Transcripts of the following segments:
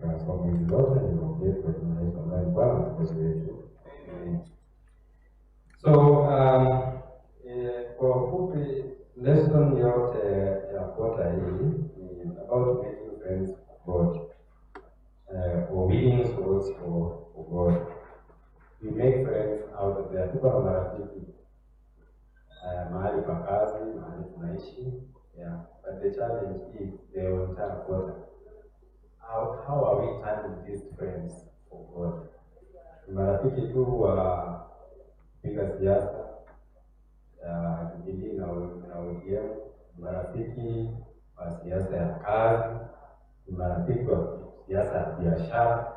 katika somo hili lote niongee kwa jina la Yesu ambaye Bwana mwokozi wetu. So kwa ufupi lesson yote ya quarter hii ni about making friends of God, or winning souls for God. We make friends out of there. Tuko na marafiki mahali pa kazi, mahali tunaishi. Yeah, but the challenge is the entire quarter. How are we turning these friends for God? Marafiki tu wa piga siasa, Jubilee na ODM, marafiki wa siasa ya kazi, marafiki wa siasa ya biashara.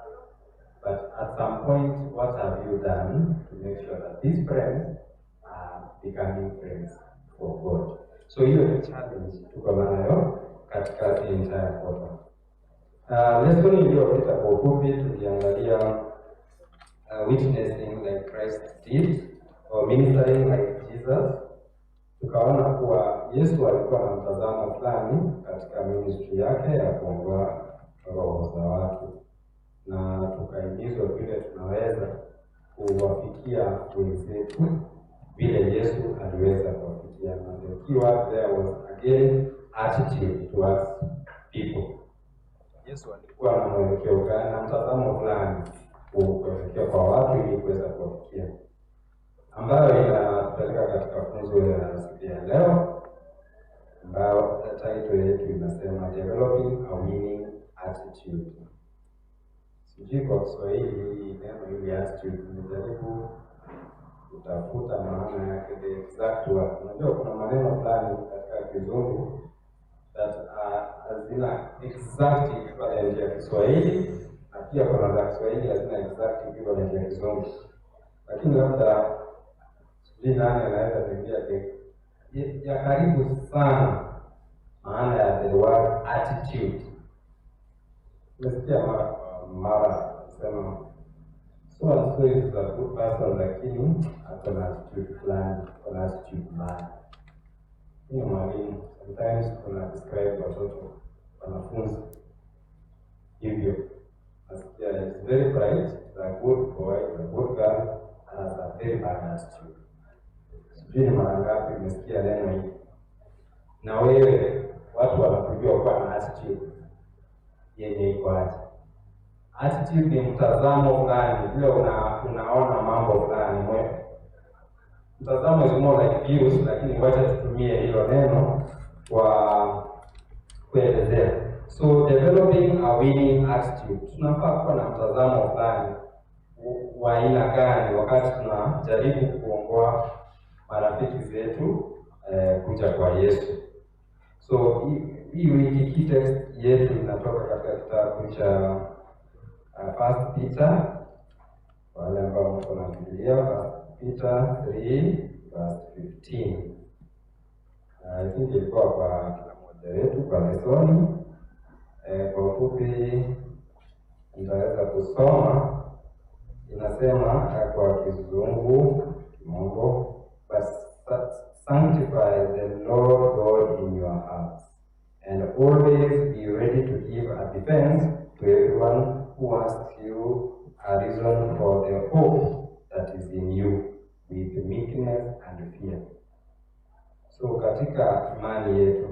But at some point, what have you done to make sure that these friends are becoming friends for God? So hiyo ni challenge tuko nayo katika the entire quarter. Lesson iliyopita kwa ufupi tuliangalia witnessing like Christ did, or ministering like Jesus. Tukaona kuwa Yesu alikuwa na mtazamo fulani katika ministry yake ya kuongoa roho za watu, na tukaingizwa vile tunaweza kuwafikia wenzetu vile Yesu aliweza kuwafikia. Na the keyword there was again attitude towards people. Yesu alikuwa na mwelekeo gani na mtazamo fulani kuelekea kwa watu ili kuweza kuwafikia, ambayo inatupeleka katika funzo ya siku ya leo, ambayo title yetu inasema developing a winning attitude. Sijui kwa Kiswahili neno hili attitude nimejaribu kutafuta maana yake, the exact word. Unajua kuna maneno fulani katika Kizungu that hazina exact equivalent ya Kiswahili, na pia kuna za Kiswahili hazina exact equivalent ya Kizungu. Lakini labda sijui nani anaweza kuambia ya karibu sana maana ya the word attitude. Nimesikia mara sema so and so is a good person, lakini akona attitude fulani, akona attitude mbaya. Ni mwalimu, sometimes kuna describe watoto wanafunzi hivyo. Nasikia is very bright, is a good boy, is a good girl, and has a very bad attitude. Sijui mara ngapi umesikia neno hili. Na wewe watu wanakujua kuwa na attitude yenye iko aje. Attitude ni mtazamo fulani, vile unaona mambo fulani mwewe. Mtazamo is more like views, lakini wacha tutumie hilo neno kwa kuelezea. So developing a winning attitude, tunafaa kuwa na mtazamo fulani wa aina gani wakati tunajaribu kuongoa marafiki zetu kuja kwa Yesu. So hii wiki key text yetu inatoka katika kitabu cha First Peter, wale ambao mko na Biblia, First Peter 3 verse 15. I think ilikuwa kwa kila mmoja wetu kwa lesoni. Kwa ufupi nitaweza kusoma. Inasema kwa Kizungu, Kimombo, but sanctify the Lord God in your hearts, and always be ready to give a defense to everyone who asks you a reason for the hope that is in you, with meekness and fear. So katika imani yetu,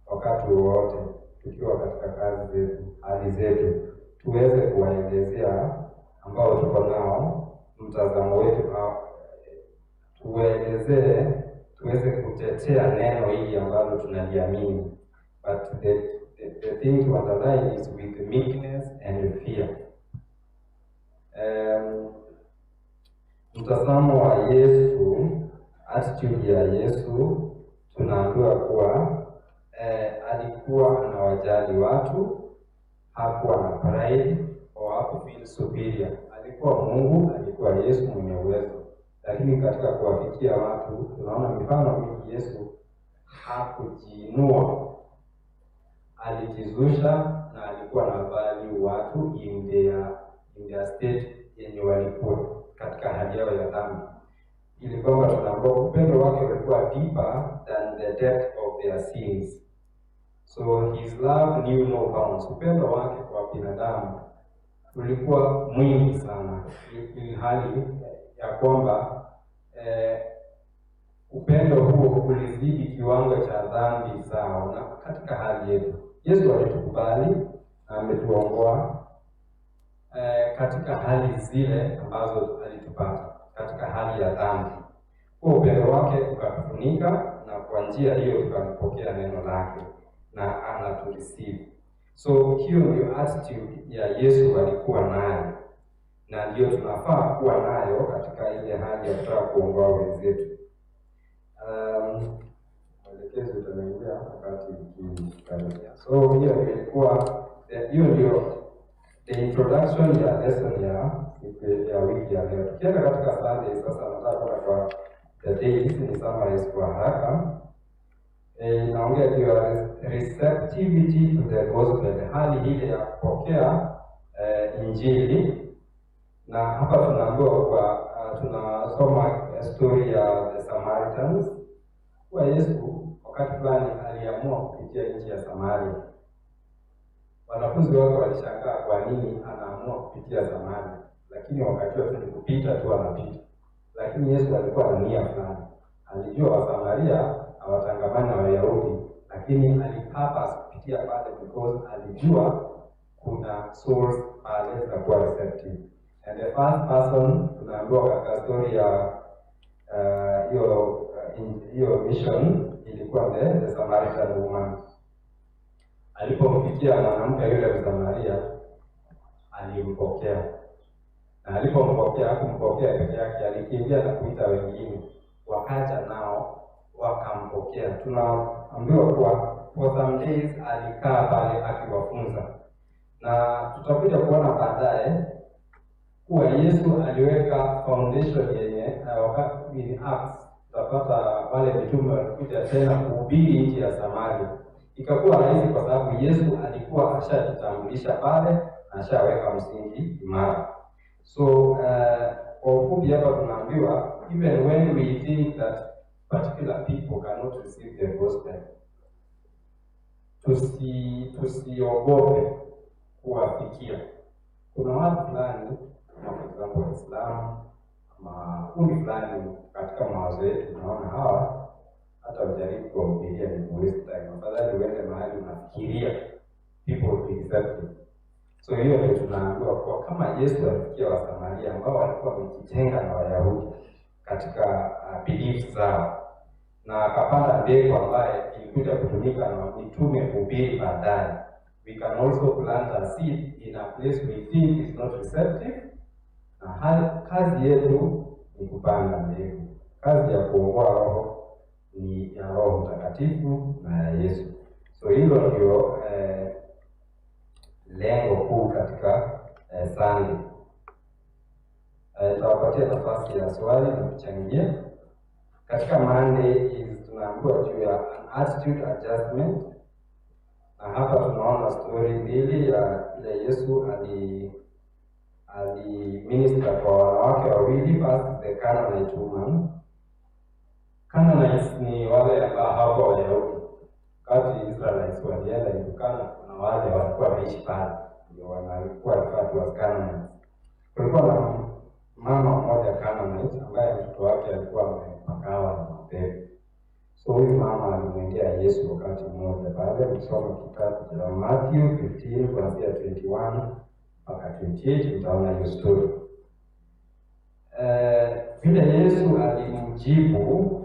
wakati wote tukiwa katika kazi zetu, hali zetu, tuweze kuwaelezea ambao tuko nao mtazamo wetu, tuelezee, tuweze kutetea neno hili ambalo tunaliamini. But the thing to underline is with meekness and fear. Mtazamo wa Yesu, attitude ya Yesu, tunaambiwa kuwa alikuwa anawajali watu, hakuwa na pride au hakufeel superior. Alikuwa Mungu, alikuwa Yesu mwenye uwezo. Lakini katika kuwafikia watu, tunaona mifano mingi Yesu hakujiinua. Alijizusha na alikuwa na value watu in their state yenye walikuwa katika hali yao ya dhambi. Ili kwamba tunaambiwa upendo wake ulikuwa deeper than the depth of their sins. So his love knew no bounds. Upendo wake kwa binadamu ulikuwa mwingi sana, ili hali ya kwamba upendo huo ulizidi kiwango cha dhambi zao. Na katika hali yetu Yesu alitukubali na ametuongoa katika hali zile ambazo alitupata katika hali ya dhambi. Kwa upendo wake ukatufunika, na kwa njia hiyo tukampokea neno lake na anatureceive. So hiyo ndio attitude ya Yesu alikuwa nayo, na ndio tunafaa kuwa nayo katika ile hali ya kutaka kuongoa wenzetu. Mwelekezo utaendelea wakati ukikaribia. So hiyo ilikuwa the introduction ya lesson ya wiki ya leo. Tukienda katika Sunday sasa, nataka kwenda kwa the days ni summarize kwa haraka. Inaongea juu ya receptivity to the gospel, hali ile ya kupokea injili. Na hapa tunaambiwa kwa tunasoma story ya the Samaritans, kwa Yesu wakati fulani aliamua kupitia nchi ya Samaria. Wanafunzi wake walishangaa kwa nini anaamua kupitia Samaria, lakini wakati wote ni kupita tu anapita. Lakini Yesu alikuwa na nia fulani. Alijua Wasamaria hawatangamani na Wayahudi, lakini alipurpose kupitia pale because alijua kuna source pale za kuwa receptive. And the first person tunaambiwa katika story ya hiyo mission ilikuwa the Samaritan woman. Alipomfikia mwanamke yule Msamaria, alimpokea. Na alipompokea hakumpokea peke yake, alikimbia na kuita wengine, wakaja nao wakampokea. Tunaambiwa kwa for some days alikaa pale akiwafunza, na tutakuja kuona baadaye kuwa Yesu aliweka foundation yenye wakati in Acts tutapata wale mitume walikuja tena kuhubiri nchi ya Samaria. Ikakuwa rahisi kwa sababu Yesu alikuwa ashajitambulisha pale na ashaweka msingi imara. So kwa ufupi hapa tunaambiwa even when we think that particular people cannot receive the gospel, tusiogope kuwafikia. Kuna watu fulani kwa example Waislamu ama kundi fulani katika mawazo yetu, tunaona hawa hata ujaribu kuwahubiria ni waste time. Afadhali uende mahali unafikiria people will be receptive. So hiyo ndio tunaambiwa kwa kama Yesu alifikia Wasamaria ambao walikuwa wamejitenga na Wayahudi katika beliefs zao, na akapanda mbegu ambaye ilikuja kutumika na mitume kuhubiri baadaye. We can also plant a seed in a place we think is not receptive, na kazi yetu ni kupanda mbegu. Kazi ya kuongoa roho ni ya Roho Mtakatifu na ya Yesu. So hilo ndio lengo kuu katika Sunday. Tutawapatia nafasi ya swali na kuchangia. Katika Monday tunaambiwa juu ya an attitude adjustment, na hapa tunaona story mbili ya ile Yesu minister kwa wanawake wawili. First the Canaanite woman. Canaanites ni wale ambao hapo Wayahudi. Wakati Israelites walienda Kana, kuna wale walikuwa wanaishi pale, ndio walikuwa watu wa Canaanites. Kulikuwa na mama mmoja Canaanite ambaye mtoto wake alikuwa amepakawa na mapepo. So huyu mama alimwendea Yesu wakati mmoja pale. Ukisoma kitabu cha Matthew 15 kuanzia 21 mpaka 28 utaona hiyo story. Vile Yesu alimjibu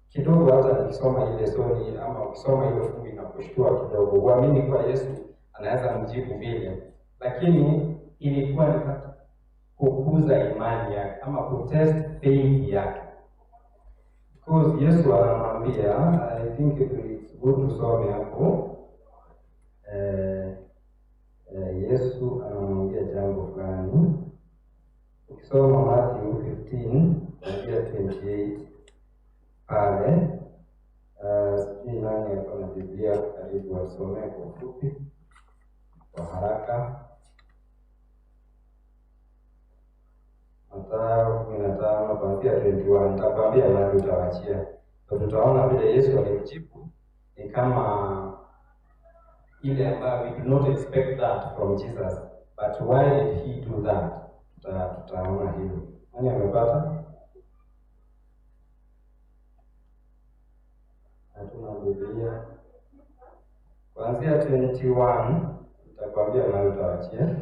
kidogo, hata nikisoma ile story ama ukisoma ile fungu inakushtua kidogo, uamini kwa Yesu anaweza mjibu vile, lakini ilikuwa ni kukuza imani yake ama kutest faith yake. Because Yesu anamwambia, I think it's good to some hapo. Yesu anamwambia jambo fulani. Ukisoma Matthew 15 kuanzia 28 pale, sijui nani hapa na Biblia karibu wasome kwa ufupi kwa haraka. Mathayo 15 kuanzia 21, nitakwambia nani utawachia. So tutaona vile Yesu alimjibu ni kama ile ambayo we do not expect that from Jesus, but why did he do that? Tutaona hilo. Nani amepata? Hatuna Biblia. Kuanzia 21 nitakwambia mahali utawachia.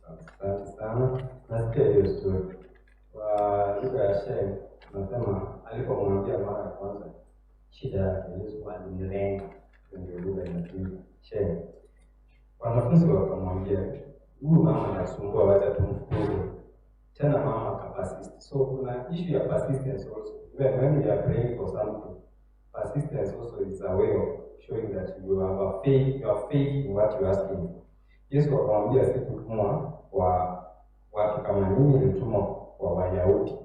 Asante sana. Nasikia hiyo story. Kwa lugha ya Shem, nasema alipomwambia mara ya kwanza shida yake, Yesu alimlenga. Ndio lugha inatumia Shem. Wanafunzi wakamwambia, huyu mama anasumbua, wacha tumfukuze. Tena mama akapersist. So kuna issue ya persistence also. When you are praying for something, persistence also is a way of showing that you have a faith, you have faith in what you are asking for. Yesu akamwambia sikutumwa kwa watu kama nyinyi, nilitumwa kwa Wayahudi.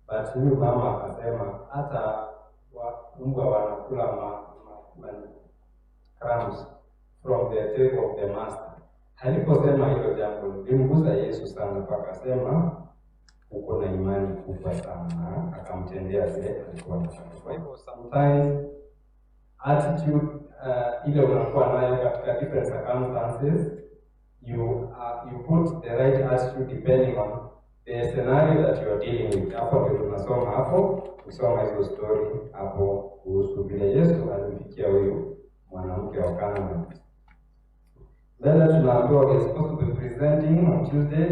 But huyu mama akasema hata mbwa wanakula crumbs from the table of the master. Aliposema hilo jambo lilimgusa Yesu sana, mpaka akasema uko na imani kubwa sana, akamtendea vile alikuwa anataka. Kwa hivyo sometimes attitude ile unakuwa nayo katika different circumstances, you put the right attitude depending on the scenario that you are dealing with. Hapo ndio tunasoma hapo, kusoma hizo story hapo kuhusu vile Yesu alimfikia huyu mwanamke wa Kana. Then tunaambiwa we are supposed to be presenting on Tuesday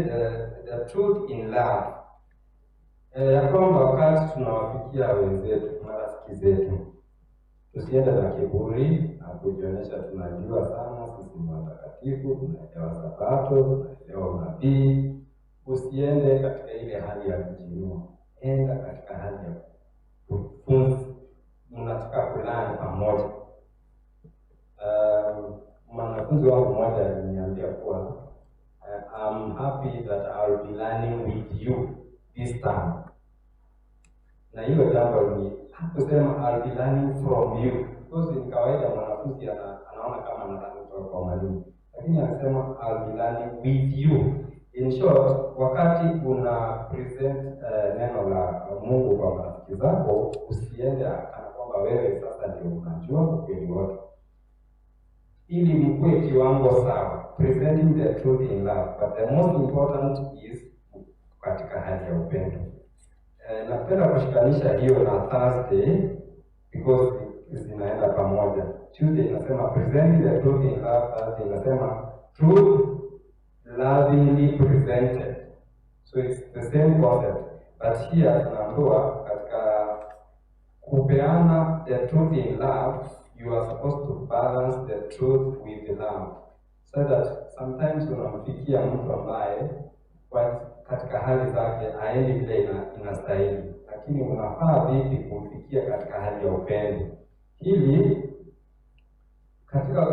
the truth in love. Ya kwamba wakati tunawafikia wenzetu, marafiki zetu, tusiende na kiburi na kujionyesha tunajua sana, sisi ni watakatifu, tunaelewa Sabato, tunaelewa unabii. Usiende katika ile hali ya kujiinua, enda katika hali ya kufunza. Mnataka kulana pamoja. Mwanafunzi wangu mmoja aliniambia kuwa I'm happy that I'll be learning with you this time. Na hilo jambo ni kusema I'll be learning from you. Because ni kawaida mwanafunzi anaona kama anataka kutoka kwa mwalimu. Lakini anasema I'll be learning with you. In short, wakati una present neno la Mungu kwa marafiki zako, usiende kana kwamba wewe sasa ndio unajua ukweli wote. Ili mkue kiwango sawa, presenting the truth in love, but the most important is katika hali ya upendo. Napenda kushikanisha hiyo na Thursday because zinaenda pamoja. Tuesday inasema presenting the truth in love, Thursday inasema truth lovingly presented. So it's the same concept, but here tunaambiwa katika kupeana the truth in love, you are supposed to balance the truth with the love, so that sometimes unamfikia mtu ambaye katika hali zake aendi vile inastahili, lakini unafaa vipi kumfikia katika hali ya upendo. Hili katika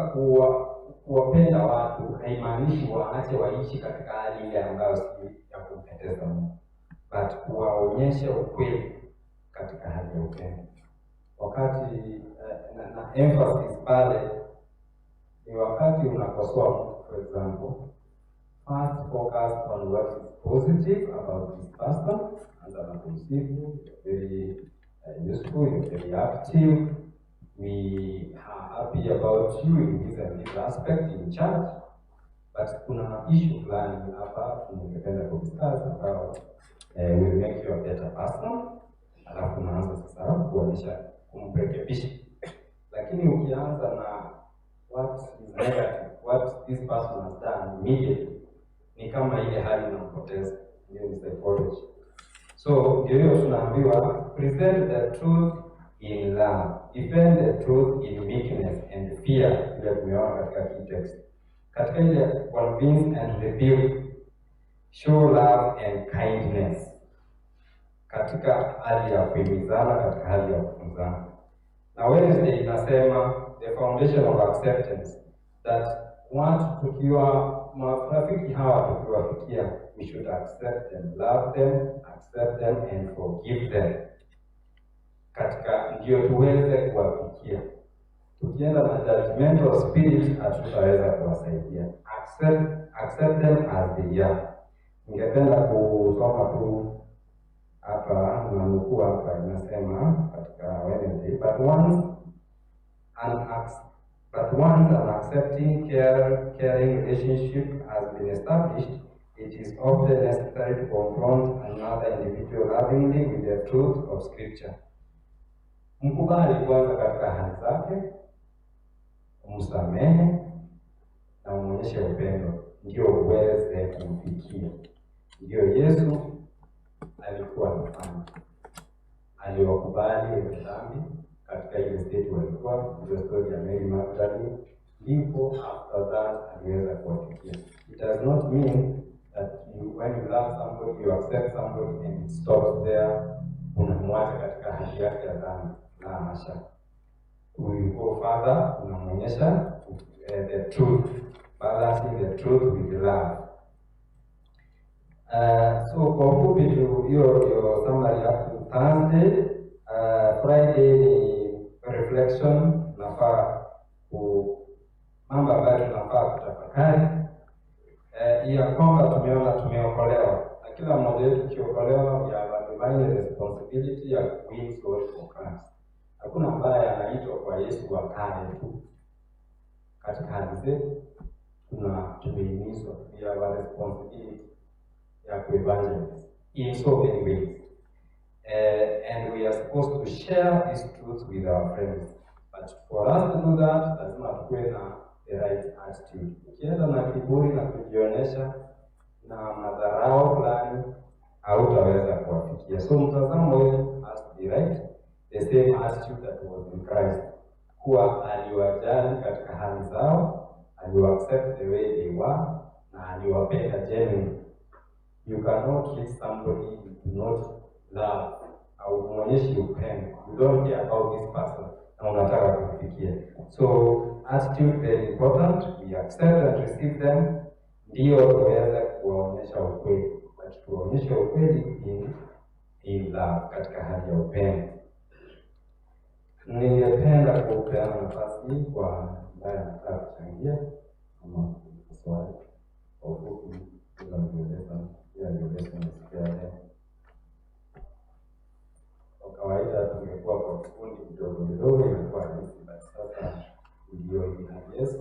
kuwapenda watu haimaanishi waache waishi katika hali ile ambayo si ya kumpendeza Mungu, but kuwaonyesha ukweli katika hali ya upendo. Wakati na emphasis pale ni wakati unakosoa mtu, for example, first focus on what is positive about this person, and then kumsifu, very useful, very active, we are happy about you in this and this aspect in church, but kuna issue fulani hapa tungependa kudiscuss ambao will make you a better person, alafu unaanza sasa kuonyesha kumrekebisha. Lakini ukianza na what is negative, what this person has done immediately, ni kama ile hali unampoteza. Ndio ni psychology. So ndio hiyo tunaambiwa present the truth in love, defend the truth in meekness and fear, ile tumeona katika key text. Katika ile convince and rebuke, show love and kindness, katika hali ya kuhimizana, katika hali ya kufunzana. Na Wednesday inasema the foundation of acceptance, that watu tukiwa marafiki hawa tukiwafikia, we should accept them, love them, accept them and forgive them. Katika ndio tuweze kuwafikia. Tukienda na judgmental spirit hatutaweza kuwasaidia. Accept them as they are. Ningependa kusoma tu hapa na nukuu hapa inasema katika Wednesday, but once an accepting, caring relationship has been established, it is often necessary to confront another individual lovingly with the truth of Scripture. Mkubali kwanza katika hali zake, umsamehe na umuonyeshe upendo, ndio uweze kumfikia. Ndio Yesu alikuwa anafanya. Aliwakubali wenye dhambi katika ile state walikuwa, ndio story ya Mary Magdalene. Ndipo after that aliweza kuwafikia. It does not mean that when you love somebody, you accept somebody and it stops there, unamwacha katika hali yake ya dhambi. La hasha. We go further, unamwonyesha the truth, balancing the truth with love. So kwa ufupi tu hiyo summary up to Thursday. Friday ni reflection, nafaa mambo ambayo tunafaa kutafakari. Ya kwamba tumeona tumeokolewa, na kila mmoja wetu ukiokolewa, we have a divine responsibility ya win souls for Christ. Hakuna ambaye anaitwa kwa Yesu wakae tu. Katika hali zetu tumehimizwa, we have a responsibility ya kuevangelize in so many ways, and we are supposed to share this truth with our friends. But for us to do that, lazima tuwe na the right attitude. Ukienda na kiburi na kujionyesha na madharau fulani, hautaweza kuwafikia. So mtazamo wetu has to be right, the same attitude that was in Christ, kuwa aliwajali katika hali zao, aliwa-accept the way they were, na aliwapenda genuinely. You cannot treat somebody you do not love au muonyeshi upendo. You don't care about this person na unataka kufikia. So attitude very important. We accept and receive them, ndio tuweze kuwaonyesha ukweli. But tuwaonyeshe ukweli in love, katika hali ya upendo. Ningependa kupeana nafasi kwa ambaye anataka kuchangia ama swali kwa ufupi bila kueleza. Kwa kawaida tungekuwa kwa kikundi kidogo kidogo, imekuwa rahisi, but sasa ndio ina. Yes,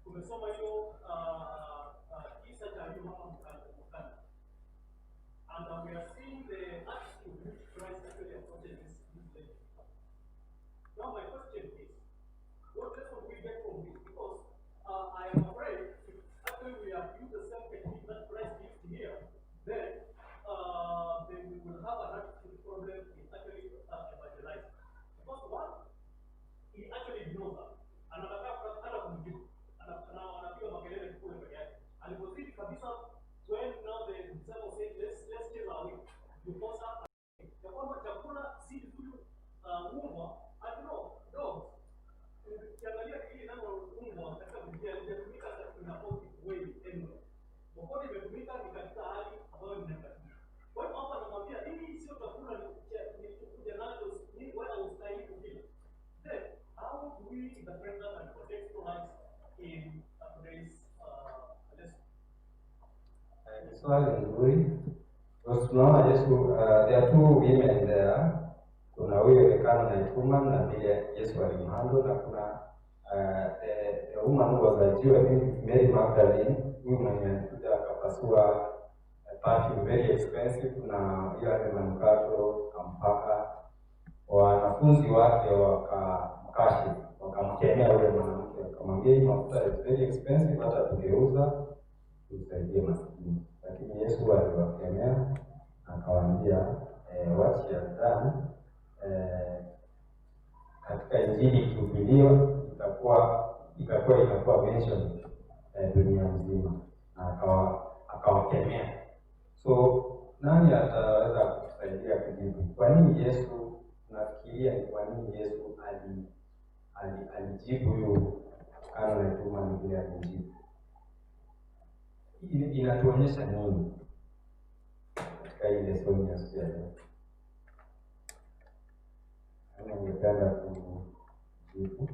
tumesoma hiyo kisa cha mama mkana, and we are seeing the attitude which Christ actually approaches this lady. Now my question is, what lesson we get from this? Because I am afraid if actually we have used the same technique that Christ used here, then we will have an attitude problem in actually evangelizing. Because one, he actually knows that, and anataka kumjibu. Anapiga makelele kule peke yake. Alipozidi kabisa, when now the disciples say let's chase away. Because ya kwamba chakula si interpret that and contextualize in today's lesson? Swali nzuri. Because tunaona Yesu, there are two women there. Kuna huyo Elkanah na Ithuma na vile Yesu alimhandle, na kuna the woman who was a Jew, I think Mary Magdalene, huyu mwenye alikuja akapasua perfume very expensive na hiyo hata manukato kampaka. Wanafunzi wake wakamkashi, wakamkemea yule mwanamke, wakamwambia hii mafuta is very expensive, hata tungeuza tusaidie maskini. Lakini Yesu aliwakemea akawaambia what she has done katika Injili ikihubiriwa itakuwa mention dunia mzima, na akawakemea. So nani ataweza kusaidia kujibu kwa nini Yesu, nafikiria ni kwa nini Yesu alijibu huyo anayetuma ni vile alijibu? Inatuonyesha nini katika ile somo ya siku ya leo? Ningependa kujibu,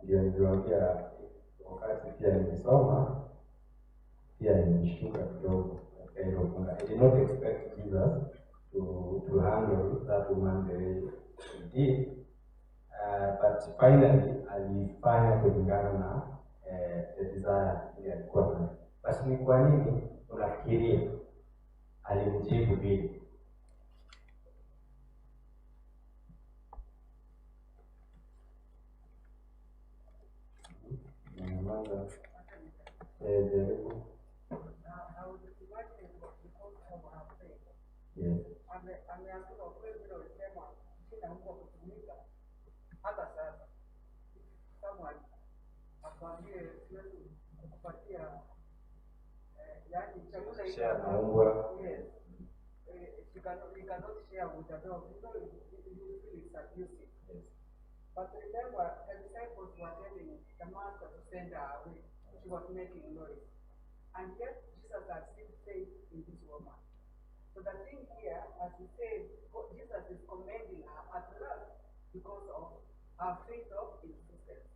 ndio niliwaambia wakati pia nilisoma, pia nilishtuka kidogo katika hilo funga. I did not expect Jesus to handle that woman the way he did, but finally alifanya kulingana na the desire ile alikuwa nayo. Basi ni kwa nini unafikiria alimjibu vile? Ameambiwa kweli vile ulisema jina Mungu kutumika hata sasa. Someone akwambie siwezi kukupatia yani chakula share na mbwa. Yes. You cannot share with the dog. You know, you feel it's abusive. Yes. But remember, the disciples were telling the master to send her away. She was making noise. And yet, Jesus had still faith in this woman. So the thing here, as we say, Jesus is commending her at last because of her faith of insistence.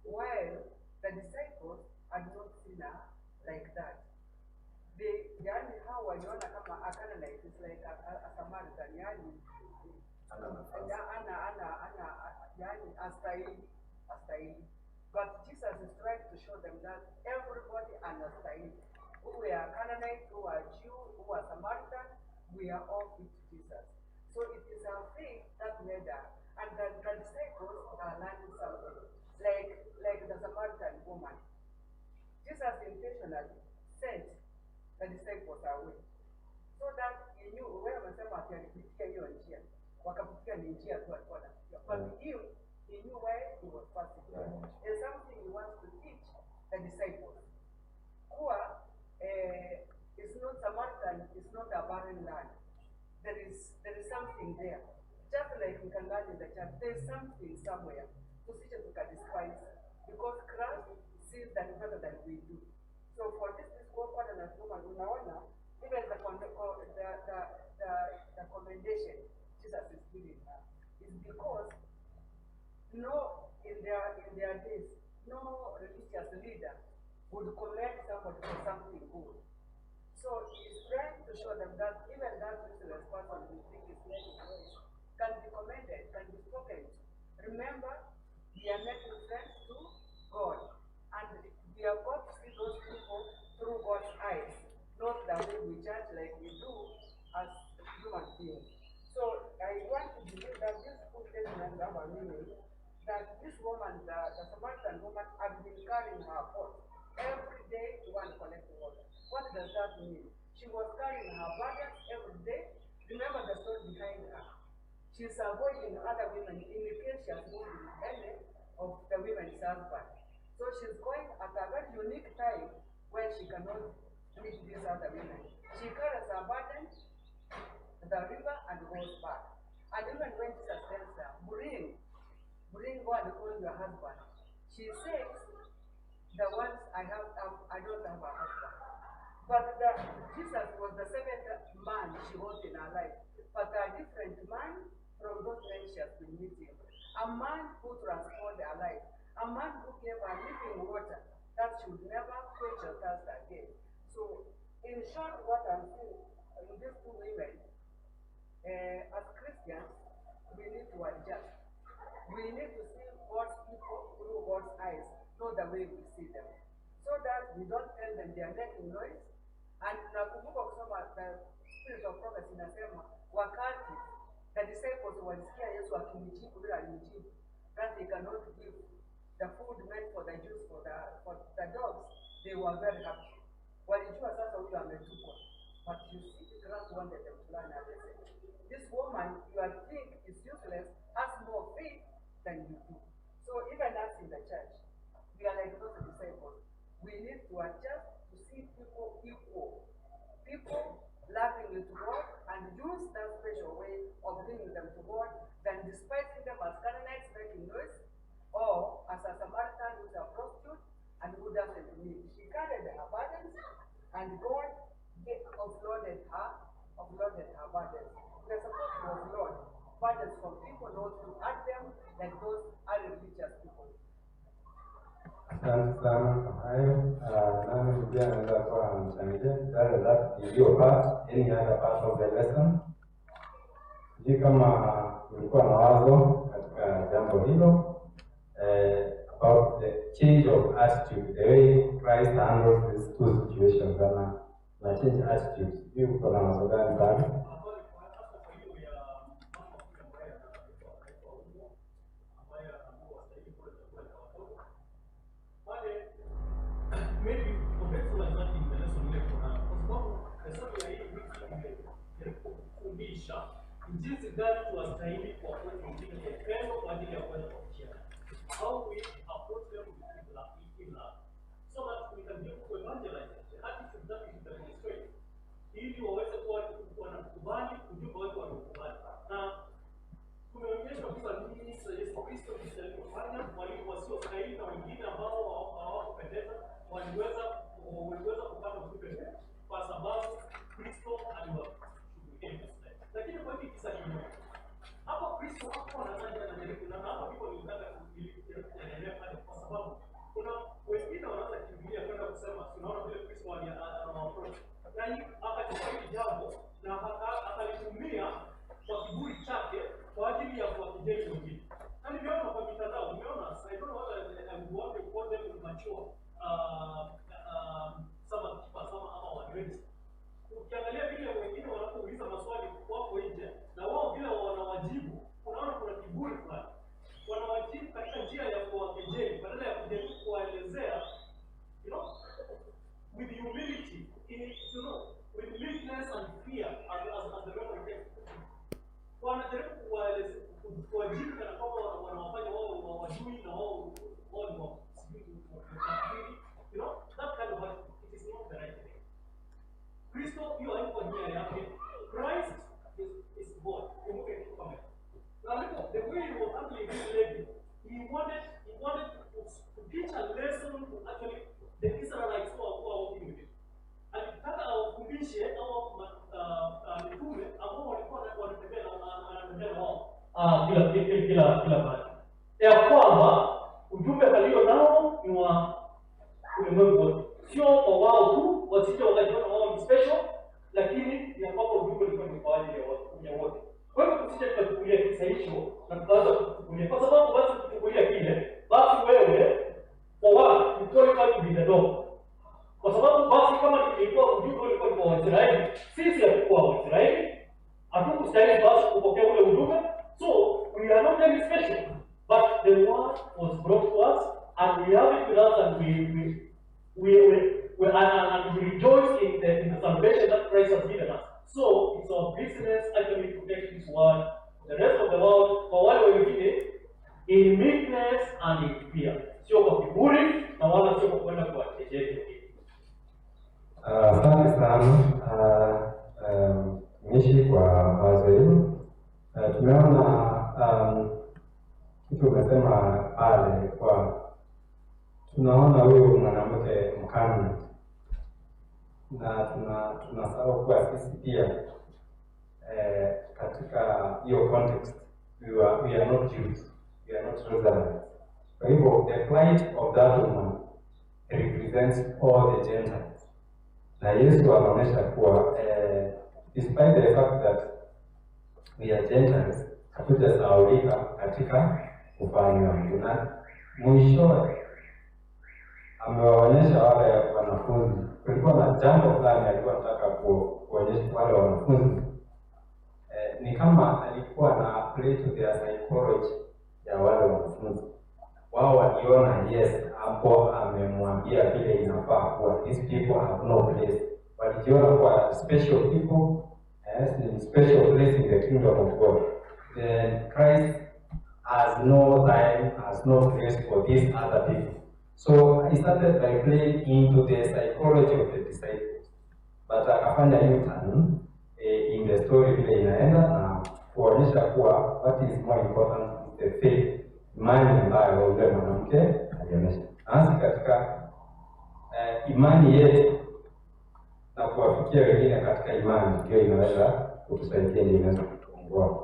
While the disciples had not seen her like that. Yani how waliona kama Canaanite is like a Samaritan, yani yani astahili. But Jesus is trying to show them that everybody understands. Who are Canaanites, who are Jew, who are Samaritan, we are all fit to Jesus. So it is our faith that made her. And the disciples are learning something. Like the Samaritan woman. Jesus intentionally sent the disciples away. So that he knew where wamesema akipitia hiyo njia. Wakapitia ni njia tu alikuwa anapitia. But he knew where he was passing. There's something he wants to teach the disciples. Kuwa it's not Samaritan, it's not a barren land. There is something there. Just like we can learn in the church, there is something somewhere. So teachers can despise because Christ sees that better than we do. So for this woman and woman, unaona, even the commendation Jesus is giving her is because in their days, no religious leader would commend somebody for something good. So he's trying to show them that even that useless person who think is making noise can be commended, can be spoken to. Remember, we are making friends to God. And we are going to see those people through God's eyes, not the way we judge like we do as human beings. So I want to believe that this full statement have a meaning, that this woman, the Samaritan woman, has been carrying her pot every day to want to collect water. What does that mean? She was carrying her burdens every day. Remember the story behind her. She's avoiding other women in case she has moved with any of the women's husband. So she's going at a very unique time when she cannot meet these other women. She carries her burden to the river and goes back. And even when Jesus tells her, bring what they call your husband, she says, the ones I don't have a husband. But Jesus was the seventh man she was in her life, but a different man from those men she has been meeting. a man who transformed their life, a man who gave her living water that should never quench your thirst again. So, in short, what I'm saying in these two women, as Christians, we need to adjust. We need to see God's people through God's eyes, not the way we see them, so that we don't tell them they are making noise. And nakumbuka kusoma the spirit of prophecy inasema wakati the disciples walisikia Yesu akimjibu bila alimjibu that they cannot give the food meant for the Jews for the dogs, they were very happy. Walijua sasa huyu ametupwa. But you see, Christ wanted them to learn a lesson. This woman you think is useless has more faith than you do. So even us in the church, we are like those disciples. We need to adjust to see people equal. People loving to God and use that special way of bringing them to God than despising them as Canaanites making noise, or as a Samaritan who's a prostitute and who doesn't need. She carried her burdens and God offloaded her burdens. They're supposed to offload burdens from people, not to add them like those religious people. Asante sana kwa hayo. Nami pia naweza kuwa mchangia that is your part, any other part of the lesson. Sijui kama ulikuwa na wazo katika jambo hilo about the change of attitude, the way Christ handles these two situations, na change attitude. Sijui uko na wazo gani bado? Maybe contextualize that in the lesson later on, kwa sababu lesson ya hii kufundisha jinsi gani tuwastahili kwa kweli wengine kwa upendo kwa ajili ya kwenda kwa njia. How we approach them with love, so that we can be able to evangelize the attitude that we can demonstrate, ili waweze kuwa wanakubali ujumbe wetu wanaokubali. Na tumeonyesha kwamba nini Yesu Kristo alifanya wasiostahili na wengine ambao hawakupendeza waliweza kupata ujumbe kwa sababu Kristo aliwashughulikia. Lakini kwa hiki kisa kimoja hapo Kristo hapo anajaribu na hapo ndipo nilitaka kuendelea pale, kwa sababu kuna wengine wanaanza kimbilia kwenda kusema tunaona vile Kristo anawaapproach, yaani akachukua hili jambo na akalitumia kwa kiburi chake kwa ajili ya kuwakejeli wengine. Na nimeona kwa mitandao, nimeona I don't know what I want to call them mature SABBATH keepers ama wadresi. Ukiangalia vile wengine wanapouliza maswali wako nje na wao vile wanawajibu, unaona kuna kiburi fulani. Wanawajibu katika njia ya kuwakejeli badala ya kujaribu kuwaelezea, with humility, with meekness and fear as the Bible says. Wanajaribu kuwajibu kana kwamba wanawafanya wao wajui na wao that kind of attitude, it is not the right thing. Kristo hiyo haiko nia yake. Christ is God. Kumbuke kitu kama hicho. Na the way he was handling this lady, he wanted to teach a lesson to actually the Israelites who are working with him. Alitaka awafundishe au mitume ambao walikuwa wanatembea na wao kila mahali, ya kwamba ujumbe alio nao ni wa ulimwengu wote, sio kwa wao tu, wasije wakajiona wao ni special, lakini ya kwamba ujumbe ulikuwa ni kwa ajili ya wote. Kwa hivyo tusije tukachukulia kisa hicho na tukaanza kuchukulia, kwa sababu basi kuchukulia kile, basi wewe kwa wao you qualify to be the dog. Kwa sababu basi kama ilikuwa ujumbe ulikuwa kwa Waisraeli, sisi hatukuwa Waisraeli, hatukustahili basi kupokea ule ujumbe. So we are not any special, but the word was brought to us and we have it with us, and we rejoice in the salvation that Christ has given us. So it's our business actually to take this word to the rest of the world, for wale wengine, in meekness and in fear. Sio kwa kiburi na wala sio kwa kwenda kuwakejeli. Asante sana Mishi kwa wazo hilo. Tumeona kitu umesema pale kwa tunaona huyu mwanamke mkani na tunasahau kwa sisi pia katika hiyo context we are not Jews, we are not Israelites. Kwa hivyo, the plight of that woman represents all the Gentiles. Na Yesu anaonyesha kuwa despite the fact that we are Gentiles, hatujasahaulika katika ufalme wa Mungu. Na mwishowe amewaonyesha wale wanafunzi, kulikuwa na jambo fulani alikuwa anataka kuonyesha wale wanafunzi. Ni kama alikuwa na play to their psychology ya wale wanafunzi. Wao waliona yes, hapo amemwambia vile inafaa kuwa these people have no place. Walijiona kuwa special people, yes, special place in the kingdom of God. Then Christ has no time, has no place for these other people. So he started by playing into the psychology of the disciples. But akafanya U-turn in the story vile inaenda na kuonyesha kuwa what is more important is the faith, imani ambayo yule mwanamke alionyesha. Nasi katika imani yetu na kuwafikia wengine katika imani ndio inaweza kutusaidia, ndio inaweza kutuongoza.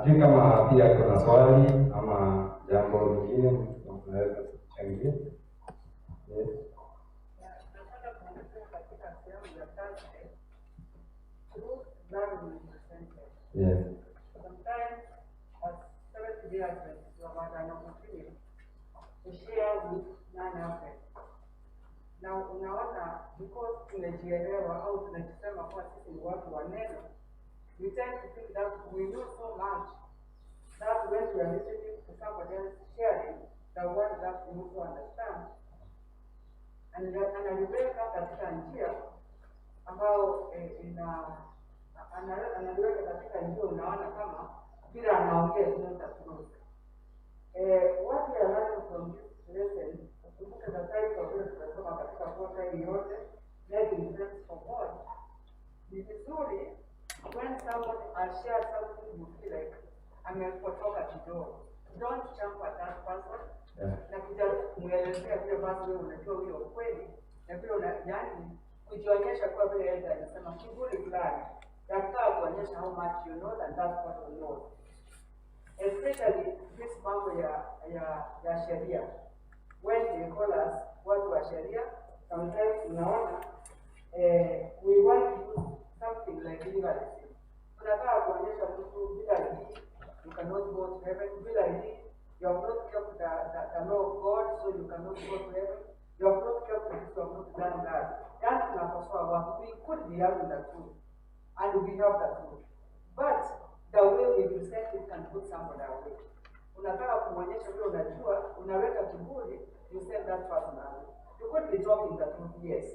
Sijui kama pia kuna swali ama jambo lingine tunaweza kuchangia. Yes. Yes. Sometimes, as 70 years ago, to share with non-Africans. Now, unaona, because tunajielewa au tunajisema kwa sisi ni watu wa neno, we tend to think that we know so much that when we are listening to somebody else sharing the word that we also understand, analiweka katika njia ambao analiweka katika njia unaona kama bila anaongea is not a truth. What we are learning from this lesson, ukumbuke the title of this tunasoma katika kota hii yote, making sense for God. Ni vizuri when somebody has shared something you feel like amepotoka kidogo, don't jump at that person. Na kujaribu kumwelezea vile basi wewe unajua huyo kweli, na vile yani kujionyesha kwa vile yeye anasema kiburi fulani, nataka kuonyesha how much you know and that person knows. Especially this mambo ya sheria. When they call us watu wa sheria, sometimes unaona we want to use something like legalism. Tunataka kuonyesha mtu bila hii you cannot go to heaven, bila hii you have not kept the law of God, so you cannot go to heaven. You have not kept this, you have not done that. That's tunakosoa watu. We could be having the truth, and we have the truth. But the way we present it can put someone away. Unataka kumwonyesha vile unajua, unaweka kiburi, you send that person away. You could be talking the truth, yes.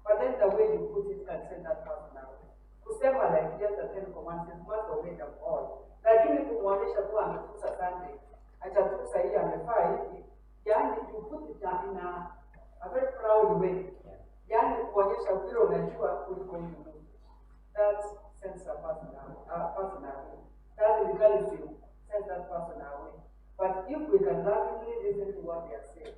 But then the way you put it can send that person away. Kusema like just the 10 commandments must obey them all. Lakini kumwonyesha kuwa amekusa Sunday, atatukusa hii amefaa hivi, yani you put it in a very proud way. Yani kuonyesha vile unajua kuliko mtu. That sends a person away. That legalism sends that person away. But if we can lovingly listen to what they are saying,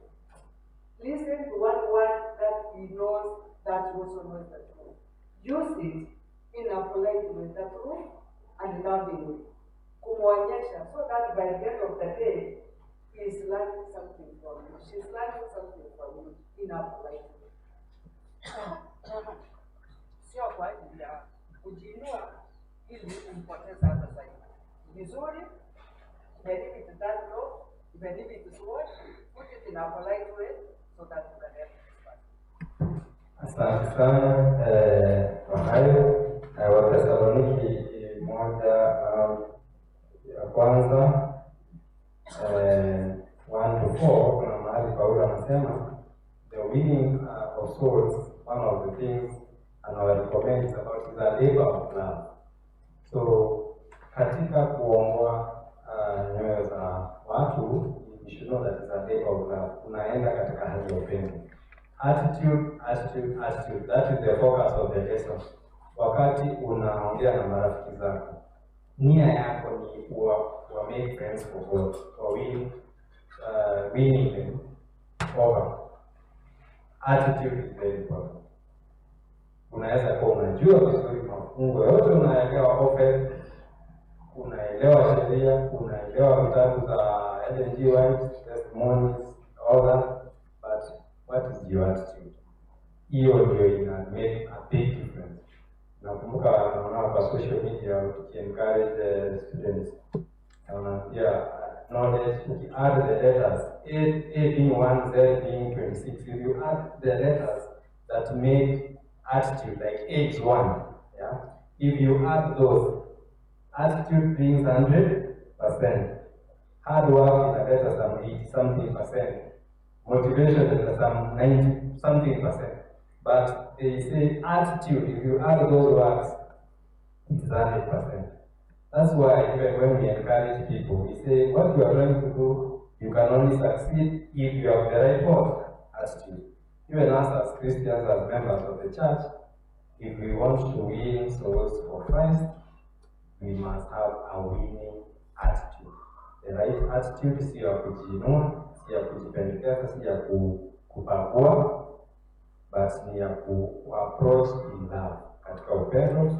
listen to one word that he knows, that he also knows the truth. Use it in a polite way, the truth and loving way. Kumwonyesha, so that by the end of the day, he is learning something from you. She is learning something from you in a polite way. Sio kwa ajili ya kujiinua ili umpoteze hata zaidi. Vizuri, even if it is that low, even if it is what, put it in a polite way so that you can help this person. Asante sana kwa hayo. Wathesaloniki 1:1 to 4 kuna mahali Paulo anasema the winning of souls, one of the things and our recommends about is a labor of love. So katika kuongoa nyoyo za watu, you should know that it's a labor of love. Unaenda katika hali ya upendo. Attitude. That is the focus of the lesson. Wakati unaongea na marafiki zako, nia yako ni kuwa make friends for God, or winning them over. Attitude is very important. Unaweza kuwa unajua vizuri mafungo yote, unaelewa offer, unaelewa sheria, unaelewa naelewa vitabu za LNG White, testimonies, all that, but what is your attitude? Hiyo ndio ina make a big difference. Nakumbuka naona kwa social media encourage students wanaambia knowledge, you add the letters A being 1, Z being 26. If you add the letters that make attitude, like A is 1, yeah. If you add those, attitude brings 100%. Hard work is a better some 80-something%. Motivation is some 90-something%. But they say attitude, if you add those words, it's 100%. That's why even when we encourage people, we say what you are trying to do, you can only succeed if you have the right attitude. Even us as Christians, as members of the church, if we want to win souls for Christ, we must have a winning attitude. The right attitude si ya kujiinua, si ya kujipendekeza, si ya kupakua, but ni ya ku-approach in love, katika upendo,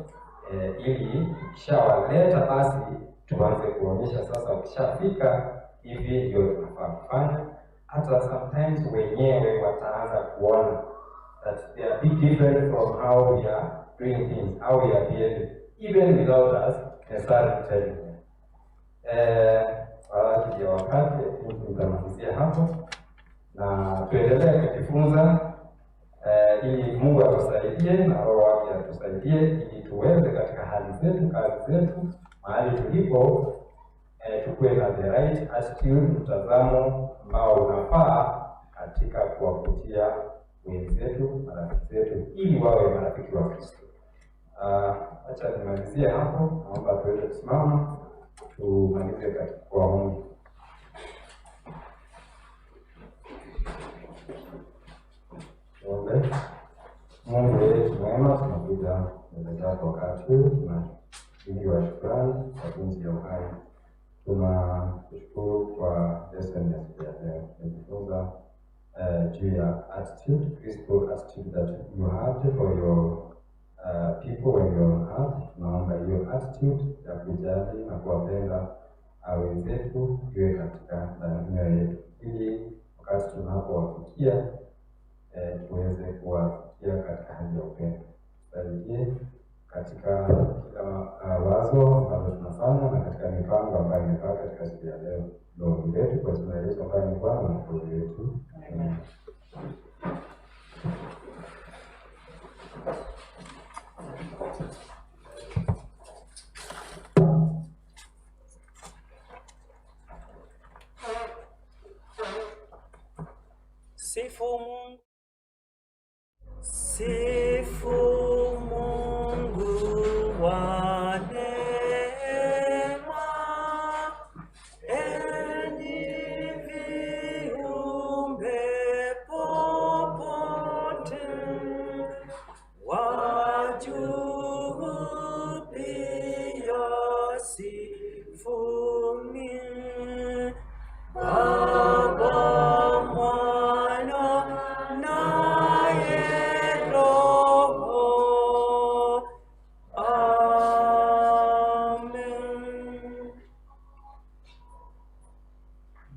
ili ukishawaleta basi tuanze kuonyesha sasa ukishafika hivi ndio tunafaa kufanya. Hata sometimes wenyewe wataanza kuona that they are big different from how we are doing things, how we are behaving, even without us necessarily telling them. Wakati ya wakati tutamalizia hapo na tuendelee kujifunza ili Mungu atusaidie na Roho wake atusaidie ili tuweze katika hali zetu, kazi zetu, mahali tulipo, tukuwe na the right attitude, mtazamo ambao unafaa katika kuwavutia wenzetu, marafiki zetu, ili wawe marafiki wa Kristo. Acha nimalizie hapo, naomba tuweze kusimama tumalize katika kwa Mungu. Mungu wetu mwema, tunakuja mbele zako wakati huu, tunashukuru shukrani kwa pumzi ya uhai. Tunashukuru kwa lesson ya leo. Tumejifunza juu ya attitude, Christian attitude that you have for your people when you're on earth. Tunaomba hiyo attitude ya kujali na kuwapenda wenzetu iwe katika mioyo yetu, ili wakati tunapowafikia tuweze kuwafikia katika hali ya upendo. Tusaidie katika kila wazo ambalo tunafanya na katika mipango ambayo imepaka katika siku ya leo. Ndio yetu kwa jina la Yesu ambaye ni Bwana na Mwokozi wetu. Amen. Sifu Mungu, sifu Mungu wa neema, enyi viumbe popote, wajuu pia sifuni, Baba, Mwana naye Roho. Amen.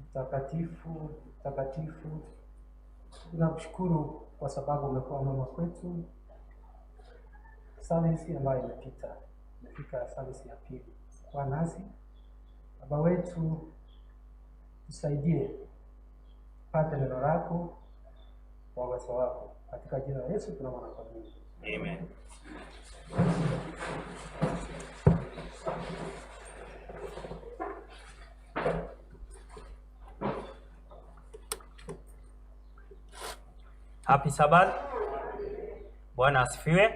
Mtakatifu, mtakatifu, tunakushukuru kwa sababu umekuwa mwema kwetu. Service ambayo imefika service ya pili. Kwa nasi Baba wetu, tusaidie pate neno lako kwa uwezo wako, katika jina la Yesu tunaomba na kuamini. Amen. Happy Sabbath. Bwana asifiwe.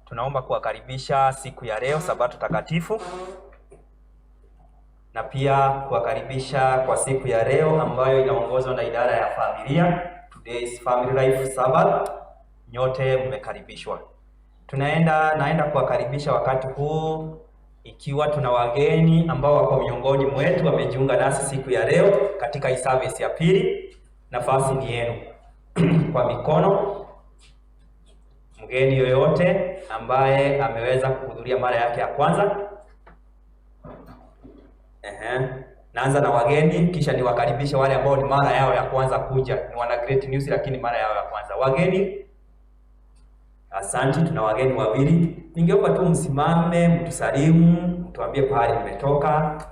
Tunaomba kuwakaribisha siku ya leo Sabato takatifu, na pia kuwakaribisha kwa siku ya leo ambayo inaongozwa na idara ya familia. Today is Family Life Sabbath. Nyote mmekaribishwa. Naenda kuwakaribisha wakati huu, ikiwa tuna wageni ambao wako miongoni mwetu wamejiunga nasi siku ya leo katika hii service ya pili. Nafasi ni yenu. Kwa mikono, mgeni yoyote ambaye ameweza kuhudhuria mara yake ya kwanza, Naanza na wageni kisha niwakaribishe wale ambao ni mara yao ya kwanza kuja. Ni wana Great News lakini mara yao ya kwanza. Wageni, asante, tuna wageni wawili. Ningeomba tu msimame, mtusalimu, mtuambie pahali mmetoka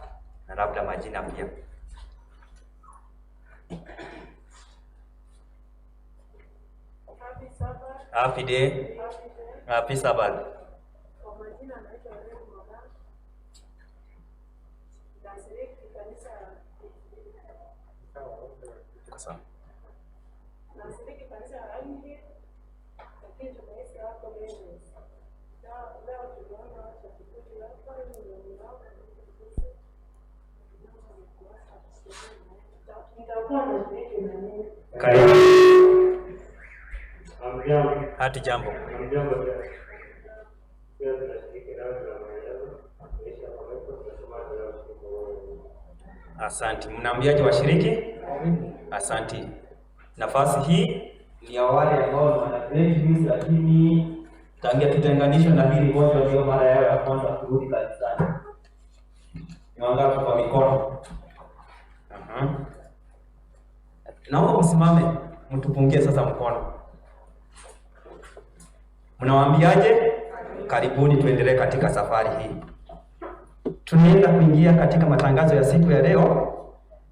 na labda majina pia. Happy day. Happy Sabbath. Karibu. Hati jambo. Asante. Mnaambiaje washiriki? Asante. Nafasi hii ni ya wale ambao wana Great News lakini tangia tutenganishwe na hili gonjwa ndio mara yao ya kwanza kurudi kanisani. Ni wangapi kwa mikono? Naomba msimame, mtupungie sasa mkono. Mnawaambiaje? Karibuni, tuendelee katika safari hii. Tunaenda kuingia katika matangazo ya siku ya leo.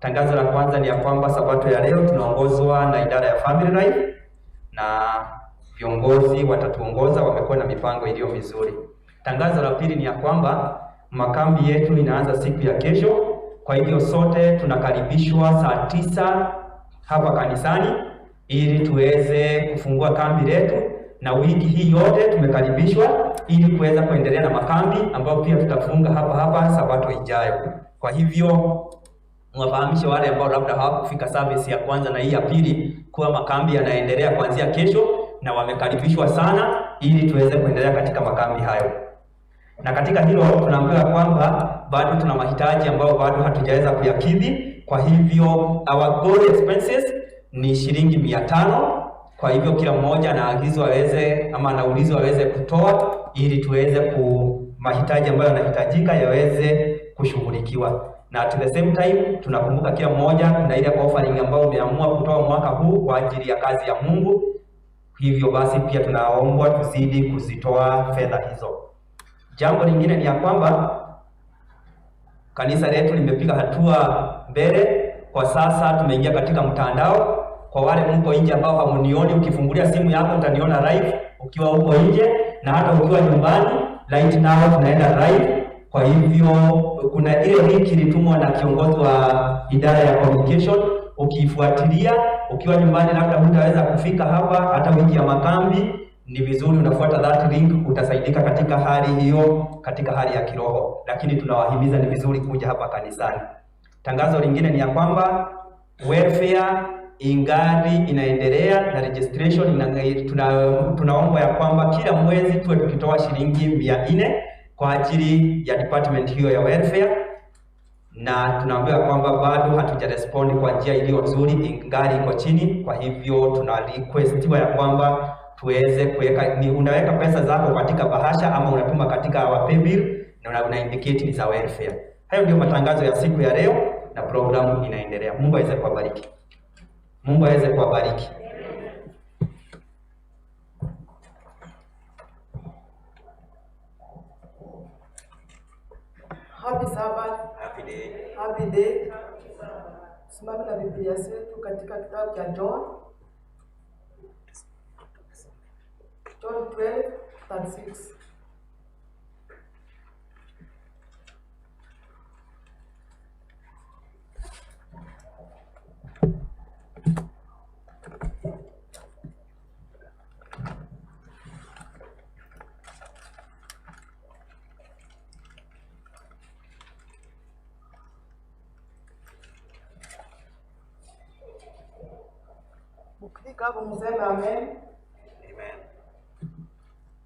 Tangazo la kwanza ni ya kwamba sabato ya leo tunaongozwa na idara ya Family Life na viongozi watatuongoza, wamekuwa na mipango iliyo mizuri. Tangazo la pili ni ya kwamba makambi yetu inaanza siku ya kesho. Kwa hivyo sote tunakaribishwa saa 9 hapa kanisani ili tuweze kufungua kambi letu, na wiki hii yote tumekaribishwa ili kuweza kuendelea na makambi ambayo pia tutafunga hapa sabato ijayo. Kwa hivyo mwafahamishe wale ambao labda hawakufika service ya kwanza na hii ya pili kuwa makambi yanaendelea kuanzia kesho na wamekaribishwa sana ili tuweze kuendelea katika makambi hayo. Na katika hilo tunaambiwa kwamba bado tuna mahitaji ambayo bado hatujaweza kuyakidhi. Kwa hivyo our goal expenses ni shilingi 500. Kwa hivyo kila mmoja anaagizwa aweze ama anaulizwa aweze kutoa ili tuweze mahitaji ambayo yanahitajika yaweze kushughulikiwa. Na at the same time tunakumbuka kila mmoja kuna ile offering ambayo umeamua kutoa mwaka huu kwa ajili ya kazi ya Mungu. Hivyo basi pia tunaombwa tuzidi kuzitoa fedha hizo. Jambo lingine ni ya kwamba kanisa letu limepiga hatua mbele. Kwa sasa tumeingia katika mtandao. Kwa wale mko nje ambao hamunioni, ukifungulia simu yako utaniona live ukiwa huko nje, na hata ukiwa nyumbani right now tunaenda live. Kwa hivyo kuna ile link ilitumwa na kiongozi wa idara ya communication, ukifuatilia ukiwa nyumbani labda hutaweza kufika hapa hata wiki ya makambi, ni vizuri unafuata that link, utasaidika katika hali hiyo, katika hali ya kiroho. Lakini tunawahimiza ni vizuri kuja hapa kanisani. Tangazo lingine ni ya kwamba welfare ingali inaendelea na registration tunaomba ya kwamba kila mwezi tuwe tukitoa shilingi 400 kwa ajili ya department hiyo ya welfare, na tunaambiwa kwamba bado hatujarespond kwa njia iliyo nzuri, ingali iko chini. Kwa hivyo tuna requestiwa ya kwamba tuweze kuweka, ni unaweka pesa zako katika bahasha ama unatuma katika our paybill na una indicate ni za welfare. Hayo ndio matangazo ya siku ya leo na programu inaendelea. Mungu aweze kuwabariki. Mungu aweze kuwabariki. Happy Sabbath. Happy day. Happy day. Simama na Biblia yetu katika kitabu cha John 12:36. Ukifika hapo mseme amen. Amen.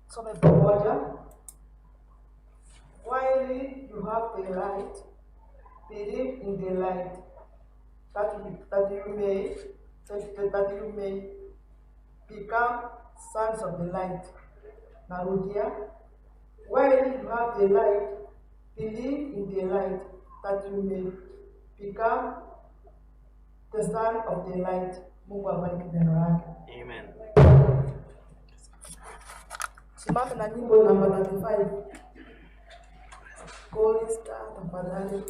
Some pamoja. While you have the light, believe in the light, that you may become sons of the light. Narudia. While you have the light, believe in the light, that you may become the son of the light. Mungu abariki neno lake. Amen. Simame na nyimbo namba 35. Gold star tafadhali.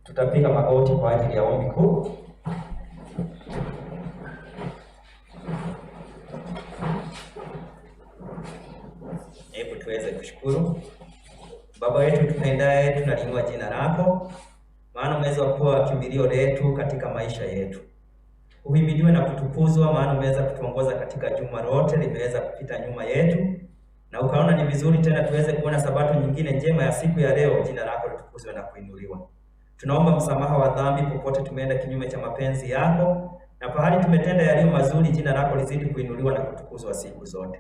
Tutapiga magoti kwa ajili ya ombi kuu. Hebu tuweze kushukuru. Baba yetu tupendaye, tunaliinua jina lako, maana umeweza kuwa kimbilio letu katika maisha yetu. Uhimidiwe na kutukuzwa, maana umeweza kutuongoza katika juma lote limeweza kupita nyuma yetu, na ukaona ni vizuri tena tuweze kuona sabato nyingine njema ya siku ya leo. Jina lako litukuzwe na kuinuliwa. Tunaomba msamaha wa dhambi popote tumeenda kinyume cha mapenzi yako, na pahali tumetenda yaliyo mazuri, jina lako lizidi kuinuliwa na kutukuzwa siku zote.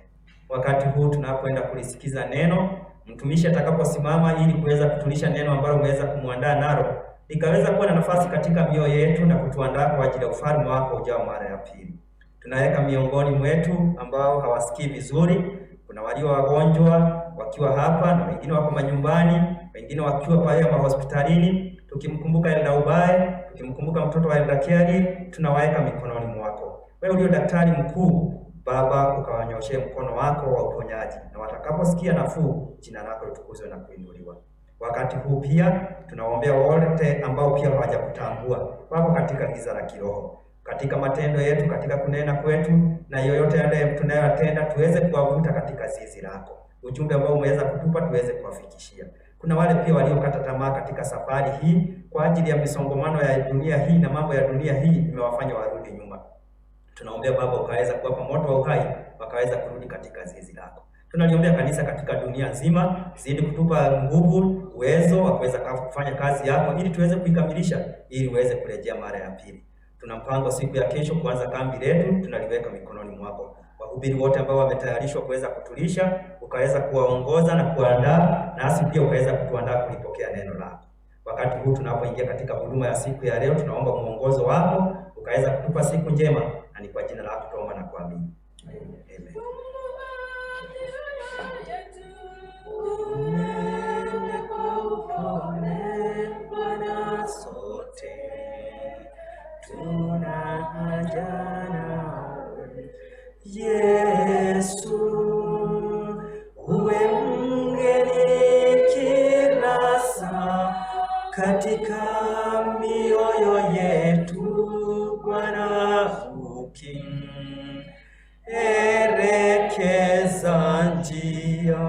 Wakati huu tunapoenda kulisikiza neno, mtumishi atakaposimama ili kuweza kutulisha neno ambalo umeweza kumwandaa nalo, likaweza kuwa na nafasi katika mioyo yetu na kutuandaa kwa ajili ya ufalme wako ujao mara ya pili. Tunaweka miongoni mwetu ambao hawasikii vizuri, kuna walio wagonjwa wakiwa hapa na wengine wako manyumbani, wengine wakiwa pale mahospitalini. Tukimkumbuka Elda Ubaye, tukimkumbuka mtoto wa Elda Kiari, tunawaeka mikononi mwako. Wewe ulio daktari mkuu, Baba, ukawanyoshee mkono wako wa uponyaji, na watakaposikia nafuu, jina lako litukuzwe na kuinuliwa. Wakati huu pia tunawaombea wote ambao pia hawajakutambua, wako katika giza la kiroho. katika matendo yetu, katika kunena kwetu na yoyote yale tunayotenda, tuweze kuwavuta katika zizi lako. Ujumbe ambao umeweza kutupa tuweze kuwafikishia. Kuna wale pia waliokata tamaa katika safari hii kwa ajili ya misongomano ya dunia hii na mambo ya dunia hii imewafanya warudi nyuma. Tunaombea Baba ukaweza kuwapa moto wa uhai wakaweza kurudi katika zizi lako. Tunaliombea kanisa katika dunia nzima, zidi kutupa nguvu, uwezo wa kuweza kufanya kazi yako ili tuweze kuikamilisha, ili uweze kurejea mara ya pili. Tuna mpango siku ya kesho kuanza kambi letu, tunaliweka mikononi mwako. Wahubiri wote ambao wametayarishwa kuweza kutulisha, ukaweza kuwaongoza na kuandaa, nasi pia ukaweza kutuandaa kulipokea neno lako. Wakati huu tunapoingia katika huduma ya siku ya leo, tunaomba muongozo wako, ukaweza kutupa siku njema, na ni kwa jina lako tuomba na kuamini. Amen. Sote tuna haja nawe Yesu, uwe mgeni kila saa katika mioyo yetu Bwana, ukielekeza njia.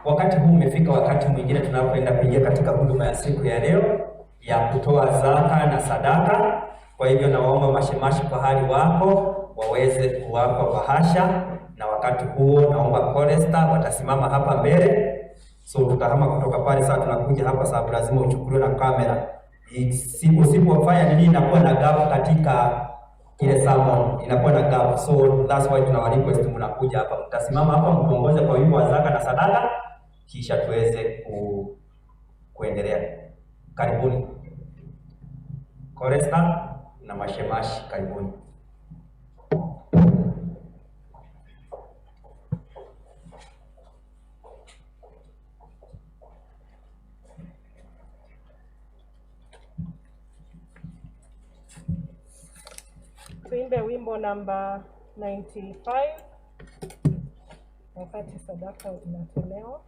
Wakati huu umefika, wakati mwingine tunapoenda kuingia katika huduma ya siku ya leo ya kutoa zaka na sadaka. Kwa hivyo nawaomba mashemashi pahali wako waweze kuwapa bahasha, na wakati huo naomba chorister watasimama hapa mbele. So tutahama kutoka pale, sasa tunakuja hapa sababu lazima uchukuliwe na kamera. Usipofanya nini inakuwa na gap katika ile sermon, inakuwa na gap. So that's why tunawa request mnakuja hapa, mtasimama hapa mtuongoze kwa wimbo wa zaka na sadaka, kisha tuweze kuendelea. Karibuni chorister na mashemashi, karibuni. Tuimbe wimbo namba 95 wakati sadaka inatolewa.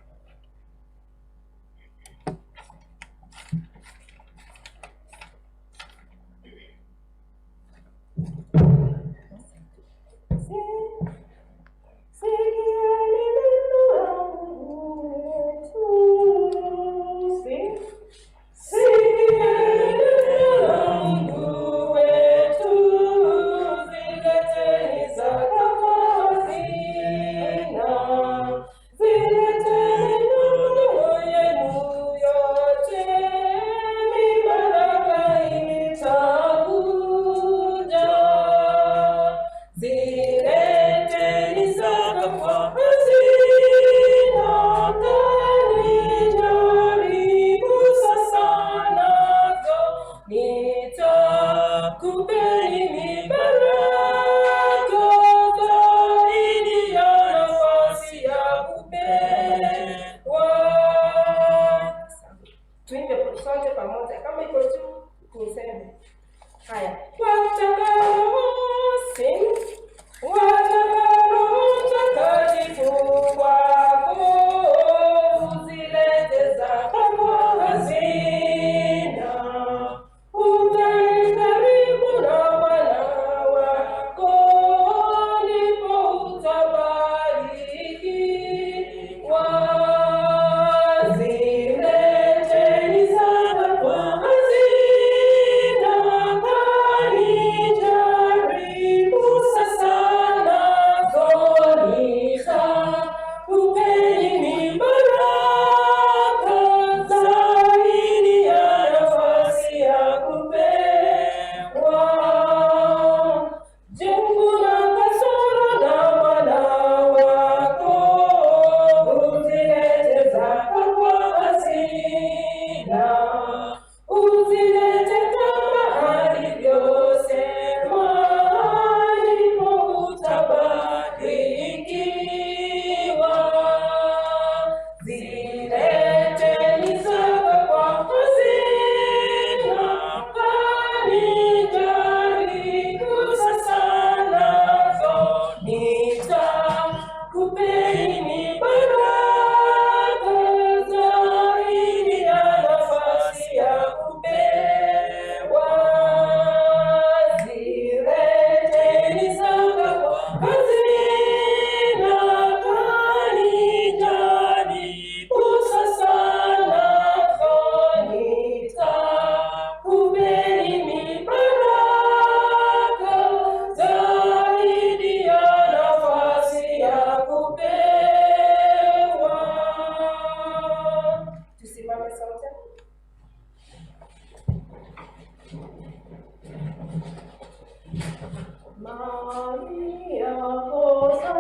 Maria cosa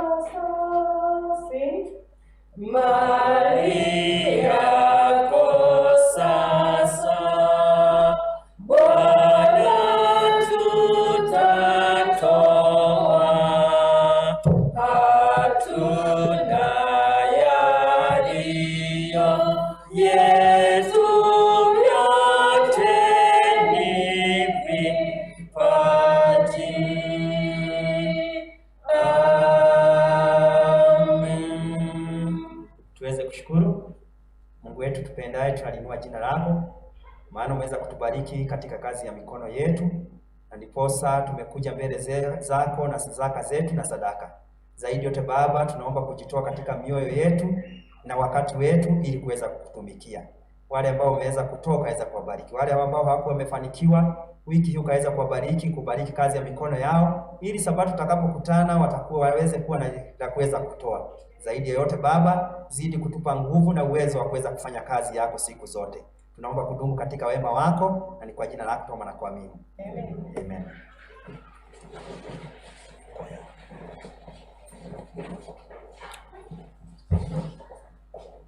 sing? Maria cosa Bwana tutatoa, hatuna yaliyo yetu yote ni vipaji. Tuweze kushukuru. Mungu wetu tupendaye, tunalinua jina lako, maana umeweza kutubariki katika kazi ya mikono yetu, na ndiposa tumekuja mbele zako na zaka zetu na sadaka. Zaidi yote Baba, tunaomba kujitoa katika mioyo yetu na wakati wetu ili kuweza kukutumikia. Wale ambao wameweza kutoka waweza kuwabariki. Wale ambao hawakuwa wamefanikiwa wiki hii ukaweza kubariki kazi ya mikono yao, ili Sabato tutakapokutana waweze kuwa na kuweza kutoa. Zaidi yote Baba, zidi kutupa nguvu na uwezo wa kuweza kufanya kazi yako siku zote. Tunaomba kudumu katika wema wako, na ni kwa jina lako tuomba na kuamini. Amen. Amen.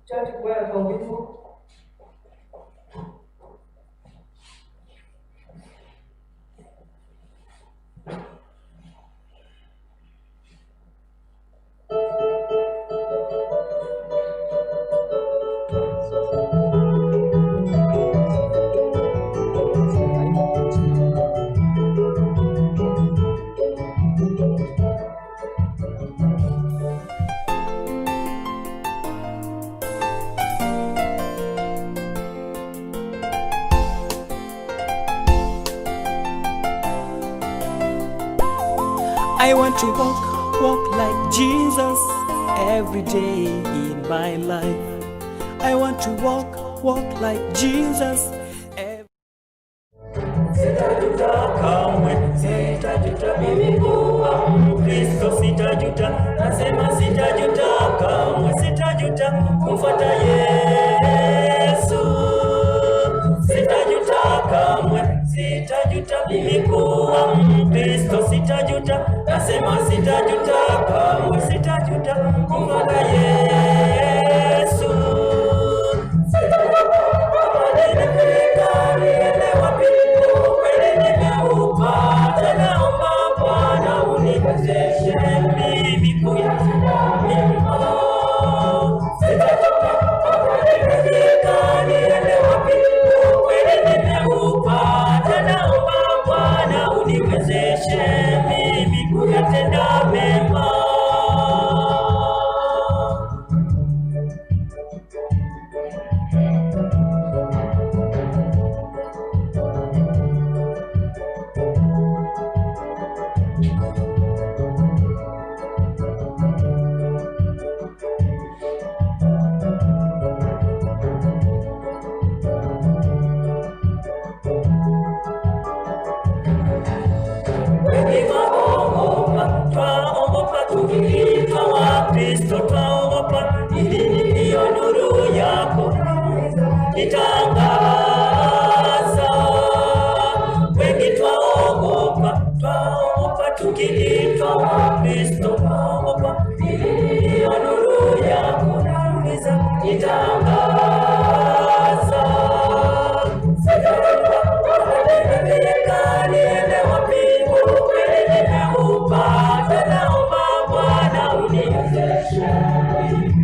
Church choir kwa wimbo. I want to walk like Jesus every day in my life. I want to walk like Jesus. Sitajuta kamwe, sitajuta mimi kuwa Mkristo, sitajuta, nasema sitajuta kamwe, sitajuta kumfuata Yesu. Sitajuta kamwe, sitajuta mimi kuwa Mkristo, sitajuta, nasema sitajuta kamwe, sitajuta kumfuata Yesu. Itangaza wengi twaogopa tukiitwa Wakristo, twaogopa hiyo nuru yako nauliza itangaza. Niende wapi ukweli nimeupata, naomba Bwana uniwezeshe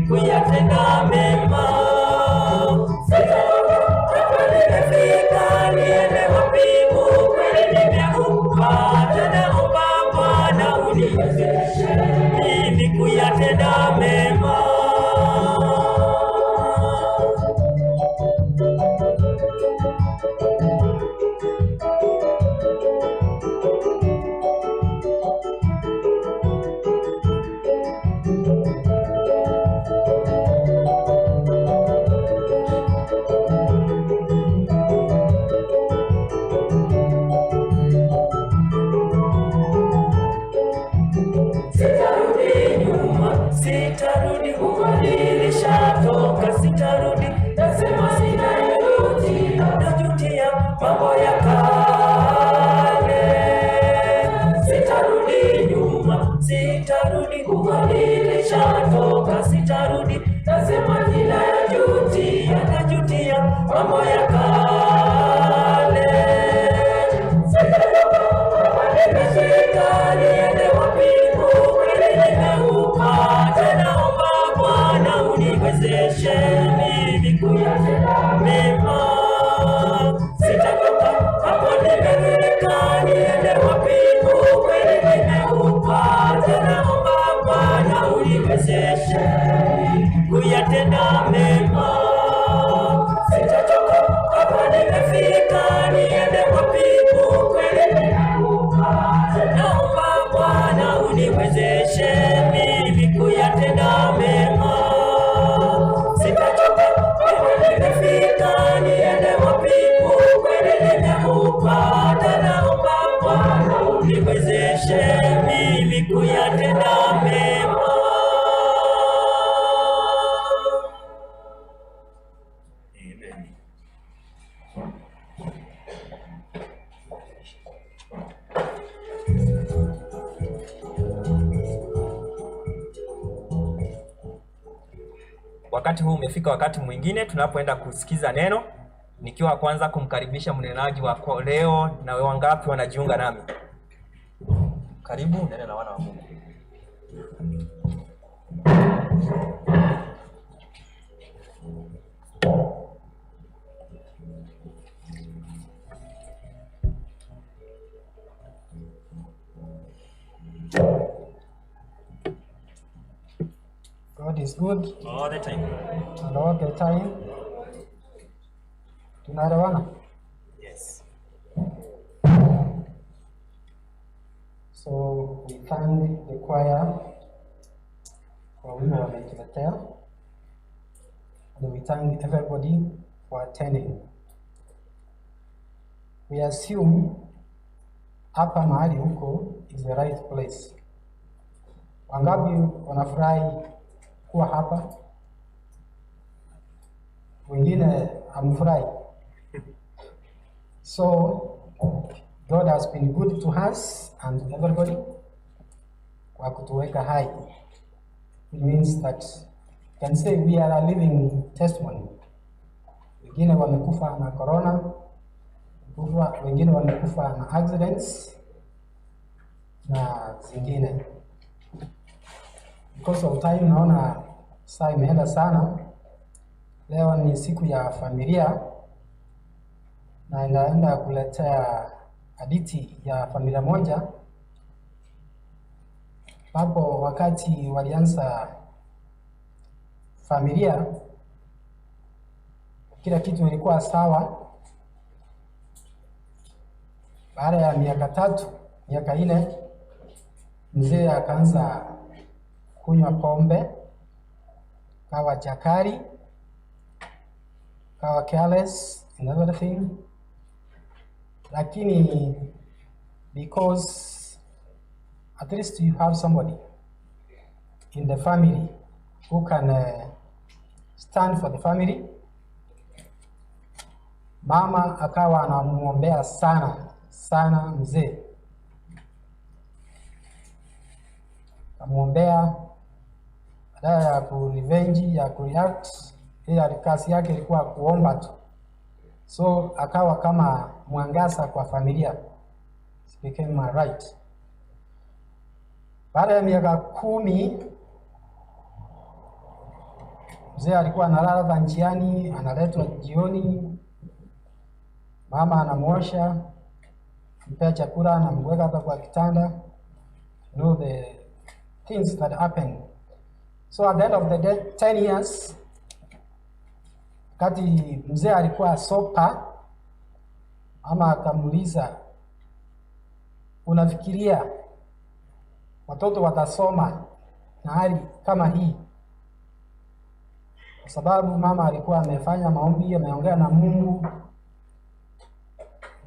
kuyatenda mema. Mimi kuyatenda mema. Sitarudi kubadilisha toka, sitarudi, nasema sitarudi, najutia mambo ya kale. mambo ya kale. Nimeshika niende wapi? Ukweli nimeupata, naomba Bwana uniwezeshe mimi kuyatenda mema. Sitatoka hapo nimefika, niende wapi? Ukweli nimeupata, naomba Bwana uniwezeshe kuyatenda mema. Sitatoka hapo nimefika, niende wapi? Ukweli nimeupata, naomba Bwana uniwezeshe mimi kuyatenda mema. Sitachoka hapo nimefika, niende wapi? Ukweli nimeupata, naomba Bwana uniwezeshe mimi kuyatenda mema. Amen. Wakati huu umefika wakati mwingine tunapoenda kusikiza neno, nikiwa kwanza kumkaribisha mnenaji wa leo. Na wangapi wanajiunga nami? Karibu nene na wana wa Mungu. God is good All the time. and all the time. Tunaelewana? Yes. So we thank the choir for wimbo wametuletea, and we thank everybody for attending. We assume hapa mahali huko is the right place. Wangapi wanafurahi kuwa hapa? Wengine hamfurahi. So God has been good to us and everybody kwa kutuweka hai. It means that you can say we are a living testimony. Wengine wamekufa na corona, wengine wamekufa na accidents na zingine. Because of time naona saa imeenda sana. Leo ni siku ya familia na inaenda kuletea hadithi ya familia moja. Hapo wakati walianza familia, kila kitu ilikuwa sawa. Baada ya miaka 3, miaka 4, mzee akaanza kunywa pombe, kawa jakari, kawa careless and everything. Lakini because at least you have somebody in the family who can stand for the family, mama akawa anamuombea sana mzee. Amuombea badala ya kurevenge, ya kureact. Ile kazi yake ilikuwa kuomba tu. So akawa kama mwangaza kwa familia. It became a right. Baada ya miaka 10, mzee alikuwa analala njiani, analetwa jioni. Mama anamuosha, mpea chakula, anamweka hata kwa kitanda. You know the things that happen. So at the end of the day, 10 years, kati mzee alikuwa sopa, ama akamuuliza, unafikiria watoto watasoma na hali kama hii? Kwa sababu mama alikuwa amefanya maombi, ameongea na Mungu.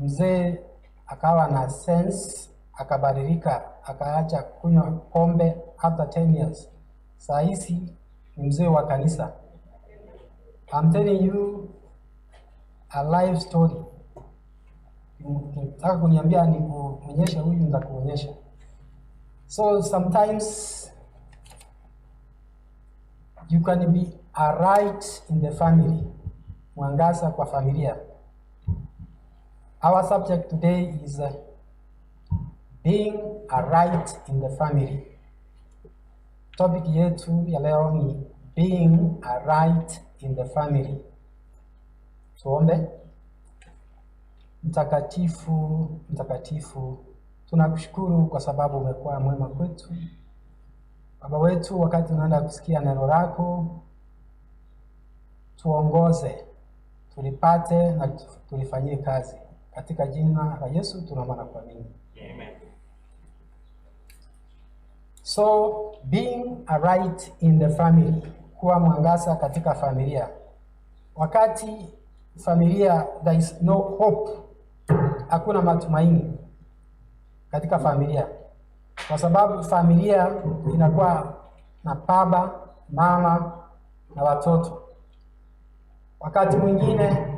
Mzee akawa na sense, akabadilika, akaacha kunywa pombe after 10 years. Saa hizi ni mzee wa kanisa. I'm telling you a life story. Nataka kuniambia ni kuonyesha huyu, nitakuonyesha. So sometimes you can be a right in the family mwangaza kwa familia. Our subject today is being a light in the family. Topic yetu ya leo ni being a light in the family. Tuombe. Mtakatifu, mtakatifu, tunakushukuru kwa sababu umekuwa mwema kwetu. Baba wetu, wakati tunaenda kusikia neno lako, tuongoze, tulipate na tulifanyie kazi. Katika jina la Yesu tunaomba na kuamini. Amen. So, being a light in the family, kuwa mwangaza katika familia. Wakati familia there is no hope, hakuna matumaini katika familia. Kwa sababu familia inakuwa na baba, mama na watoto. Wakati mwingine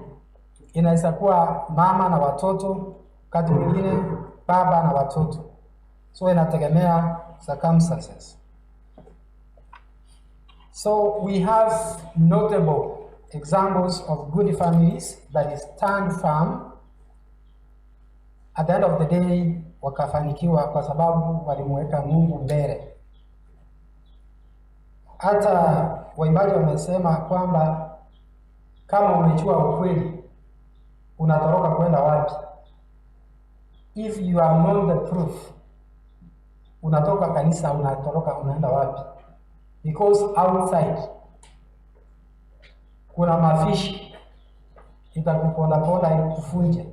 inaweza kuwa mama na watoto, wakati mwingine baba na watoto. So inategemea circumstances. So we have notable examples of good families that stand firm. At the end of the day, wakafanikiwa kwa sababu walimweka Mungu mbele. Hata waimbaji wamesema kwamba kama umejua ukweli, unatoroka kwenda wapi? If you are known the truth, unatoka kanisa, unatoroka unaenda wapi? Because outside kuna mafishi itakuponda ponda ikufunje.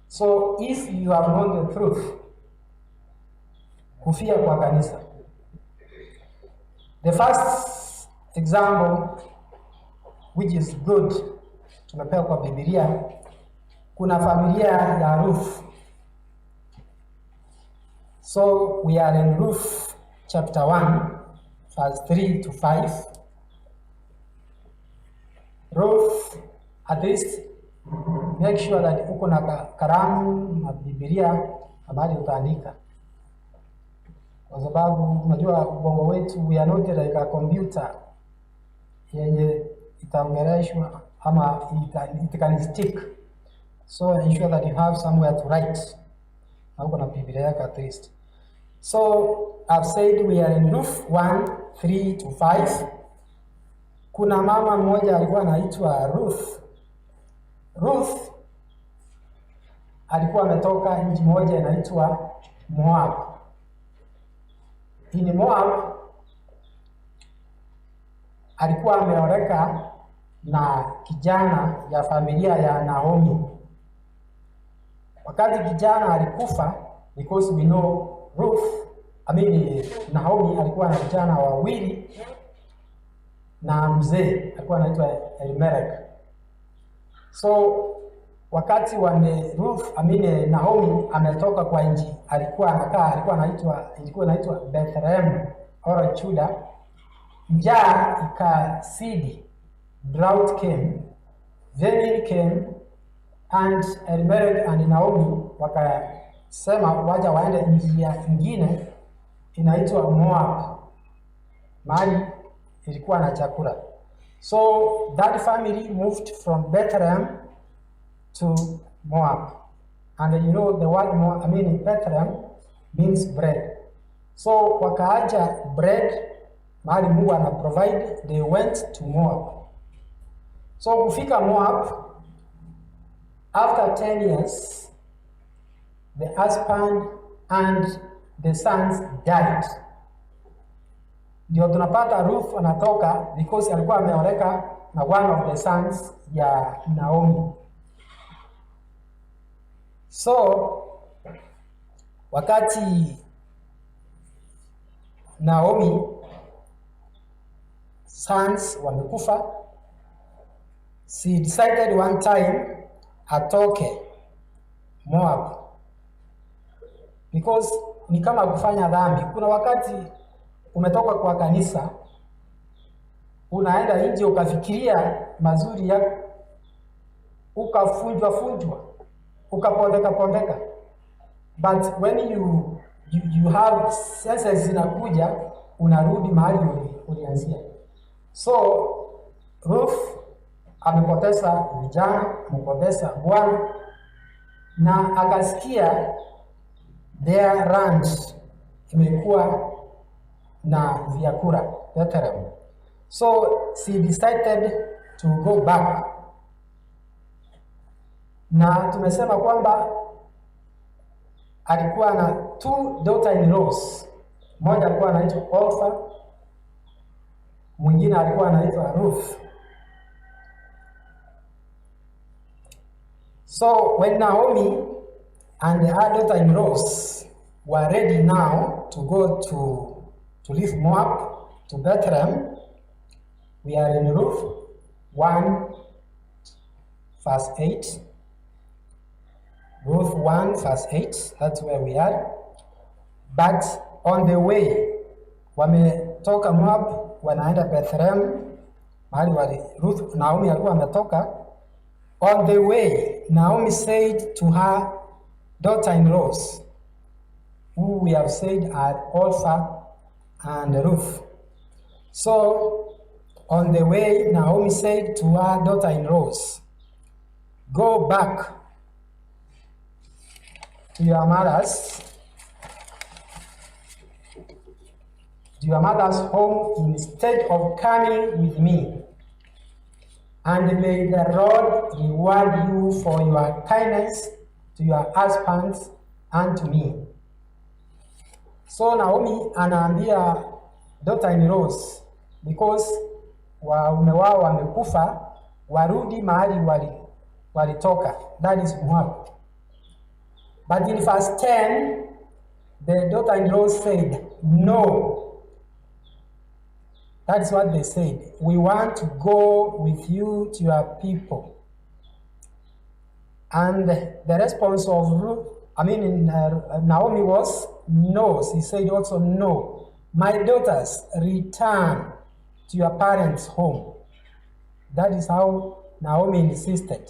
So if you have known the truth, kufia kwa kanisa. The first example which is good tumepewa kwa Biblia, kuna familia ya Ruth. So we are in Ruth chapter 1 verse 3 to 5. Ruth, at least make sure that uko na kalamu na Biblia ambayo utaandika. Kwa sababu unajua ubongo wetu, we are not like a computer yenye itaongeleshwa ama it can stick. So ensure that you have somewhere to write. Na uko na Biblia yako at least. So I've said we are in Ruth 1, 3 to 5. Kuna mama mmoja alikuwa anaitwa Ruth. Ruth alikuwa ametoka nchi moja inaitwa Moab. In Moab alikuwa ameoleka na kijana ya familia ya Naomi. Wakati kijana alikufa, because we know Naomi alikuwa na vijana wawili na mzee alikuwa anaitwa Elimelech. So wakati Naomi ametoka kwa nchi alikuwa anaitwa Bethlehem au Juda. Njaa ikazidi, drought came, famine came, and Elimelech and Naomi wakasema waja waende nchi nyingine inaitwa Moab, mahali ilikuwa na chakula. So that family moved from Bethlehem to Moab. And you know the word Bethlehem means bread. So wakaacha bread, mahali Mungu ana provide, they went to Moab. So kufika Moab, after 10 years, the husband and the sons died. Ndio tunapata Ruth anatoka because alikuwa ameoleka na one of the sons ya Naomi. So wakati Naomi sons wamekufa, she decided one time atoke Moab because ni kama kufanya dhambi. Kuna wakati umetoka kwa kanisa, unaenda nje ukafikiria mazuri yako, ukafunjwa, ukapondeka. But when you have senses zinakuja, unarudi mahali ulianzia. So Ruth amepoteza vijana, amepoteza bwana, na akasikia their land imekuwa na vyakula Bethlehem. So she decided to go back. Na tumesema kwamba alikuwa na 2 daughter-in-laws. Mmoja alikuwa anaitwa Orpha, mwingine alikuwa anaitwa Ruth. So when Naomi and her daughter-in-laws were ready now to go to leave Moab to Bethlehem, we are in Ruth 1 verse 8. Ruth 1 verse 8, that's where we are. But on the way, wametoka Moab, wanaenda Bethlehem, mahali Naomi alikuwa ametoka. On the way, Naomi said to her daughter-in-laws, who we have said are Orpha and Ruth. So, on the way, Naomi said to her daughter-in-laws, go back to your mother's home instead of coming with me. And may the Lord reward you for your kindness to your husbands and to me. So Naomi anaambia daughter-in-laws, because waume wao wamekufa, warudi mahali walitoka, that is Moab. But in verse 10, the daughter-in-law said, no. That's what they said. We want to go with you to your people. And the response of Naomi was no. She said also no. My daughters, return to your parents' home. That is how Naomi insisted.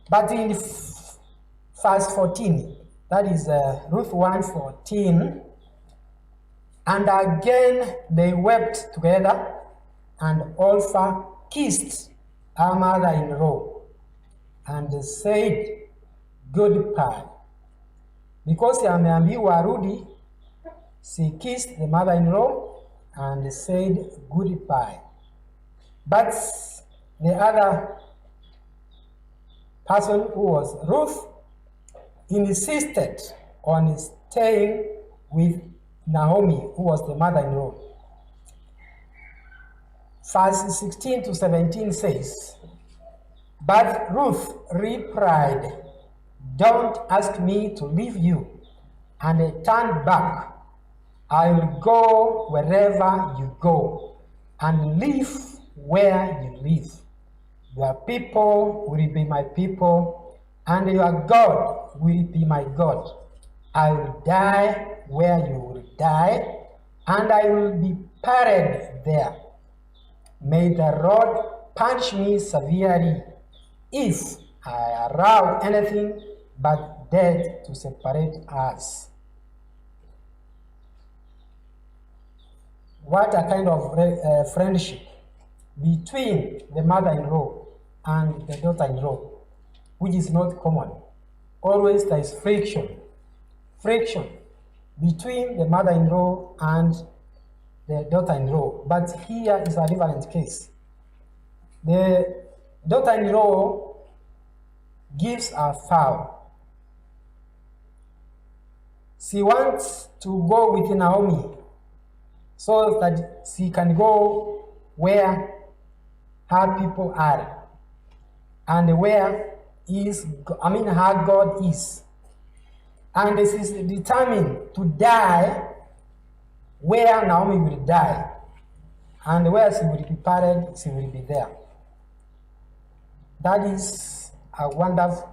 But in verse 14, that is Ruth 1:14, and again they wept together, and Orpha kissed her mother-in-law and said goodbye. Because ameambiwa arudi, she kissed the mother-in-law and said goodbye. But the other person, who was Ruth, insisted on staying with Naomi, who was the mother-in-law. Verse 16 to 17 says, but Ruth replied, don't ask me to leave you and turn back. I will go wherever you go and live where you live. Your people will be my people, and your God will be my God. I will die where you will die, and I will be buried there. May the Lord punish me severely if I allow anything but death to separate us. What a kind of friendship between the mother-in-law and the daughter-in-law, which is not common. Always there is friction between the mother-in-law and the daughter-in-law. But here is a different case. The daughter-in-law gives a vow. She wants to go with Naomi so that she can go where her people are and where her God is. And she is determined to die where Naomi will die, and where she will be buried, she will be there. That is a wonderful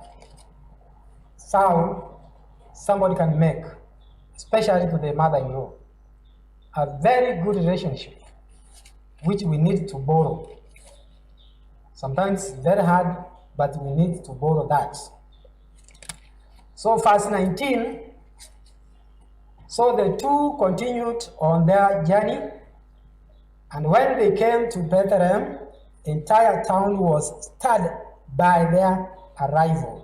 vow somebody can make, especially to the mother-in-law. A very good relationship, which we need to borrow. Sometimes it's very hard, but we need to borrow that. So verse 19, so the two continued on their journey, and when they came to Bethlehem, entire town was stirred by their arrival.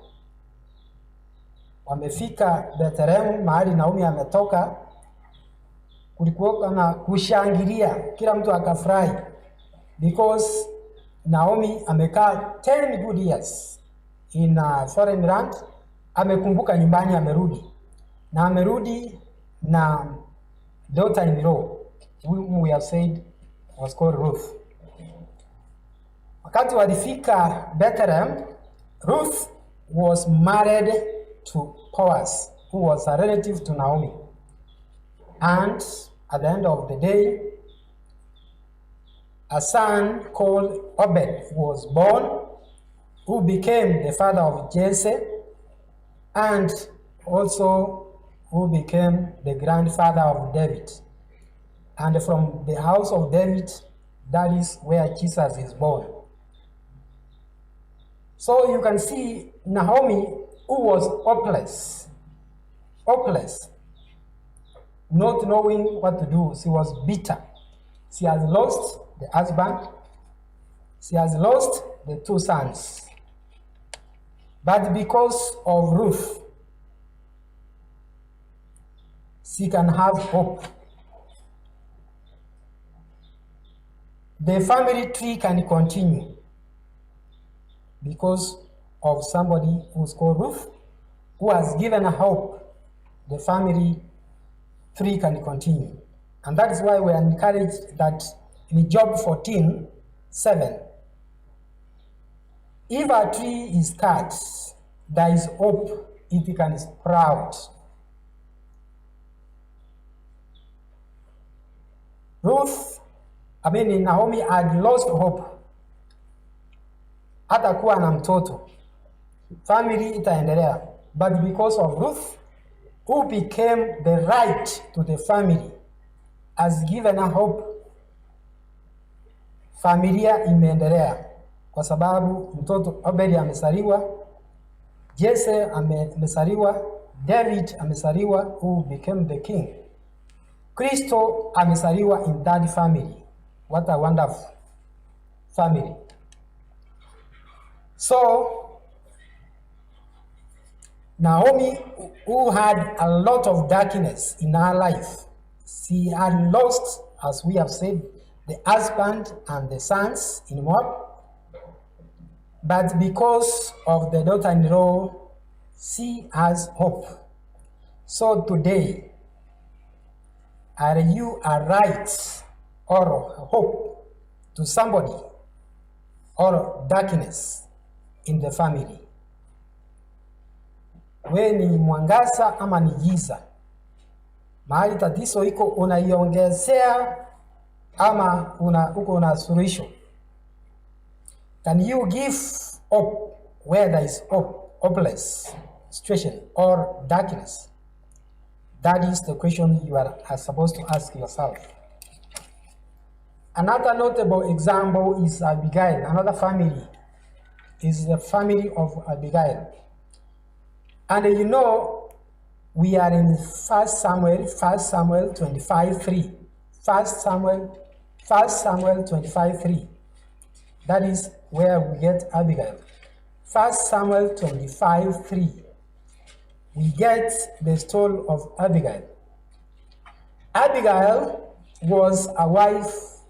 Wamefika Bethlehem, mahali Naomi ametoka, kulikuwa na kushangilia, kila mtu akafurahi, because Naomi amekaa 10 good years in a foreign land, amekumbuka nyumbani, amerudi na daughter-in-law whom we have said was called Ruth. Wakati walifika Bethlehem, Ruth was married to Boaz, who was a relative to Naomi. And at the end of the day, a son called Obed was born, who became the father of Jesse, and also who became the grandfather of David. And from the house of David, that is where Jesus is born. So you can see Naomi, who was hopeless, not knowing what to do. She was bitter. She has lost the husband. She has lost the 2 sons. But because of Ruth, she can have hope. The family tree can continue because of somebody who's called Ruth, who has given a hope. The family tree can continue. And that is why we are encouraged that in Job 14:7, if a tree is cut, there is hope, it can sprout. Naomi had lost hope. Hata kuwa na mtoto, family itaendelea. But because of Ruth, who became the right to the family, has given a hope, familia imeendelea. Kwa sababu mtoto Obed amesaliwa, Jesse amesaliwa, David amesaliwa, who became the king. Kristo amesaliwa in that family. What a wonderful family. So, Naomi, who had a lot of darkness in her life, she had lost, as we have said, the husband and the sons in Moab. But because of the daughter-in-law, she has hope. So today, are you a right or hope to somebody or darkness in the family? We ni mwangaza ama ni giza? Mahali tatizo iko unaiongezea ama uko na suluhisho? Can you give hope where there is hopeless situation or darkness? That is the question you are supposed to ask yourself. Another notable example is Abigail. Another family is the family of Abigail. And you know, we are in 1 Samuel 25:3. 1 Samuel 25:3. That is where we get Abigail. 1 Samuel 25:3. We get the story of Abigail. Abigail was a wife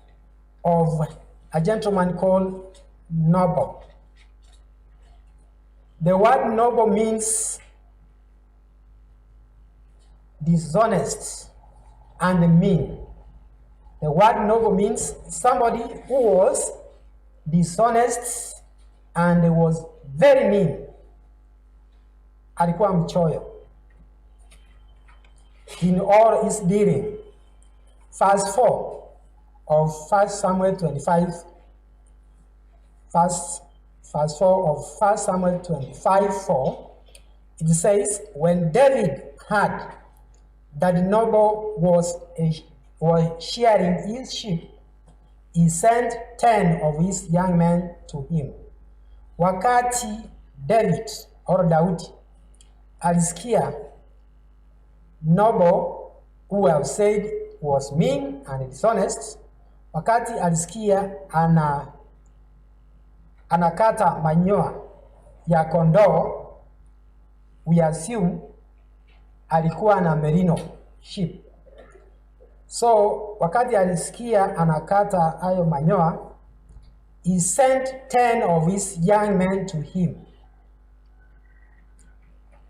of a gentleman called Nabal. The word noble means dishonest and mean. The word noble means somebody who was dishonest and was very mean. Alikuwa mchoyo in all his dealing. Verse 4 of 1 Samuel 25. Verse 4 of 1 Samuel 25:4, it says, when David heard that Nabal was shearing his sheep, he sent 10 of his young men to him. Wakati David or Daudi alisikia Nabal, who have said was mean and dishonest, wakati alisikia anakata manyoya ya kondoo, we assume alikuwa na merino sheep. So wakati alisikia anakata hayo manyoya, he sent 10 of his young men to him.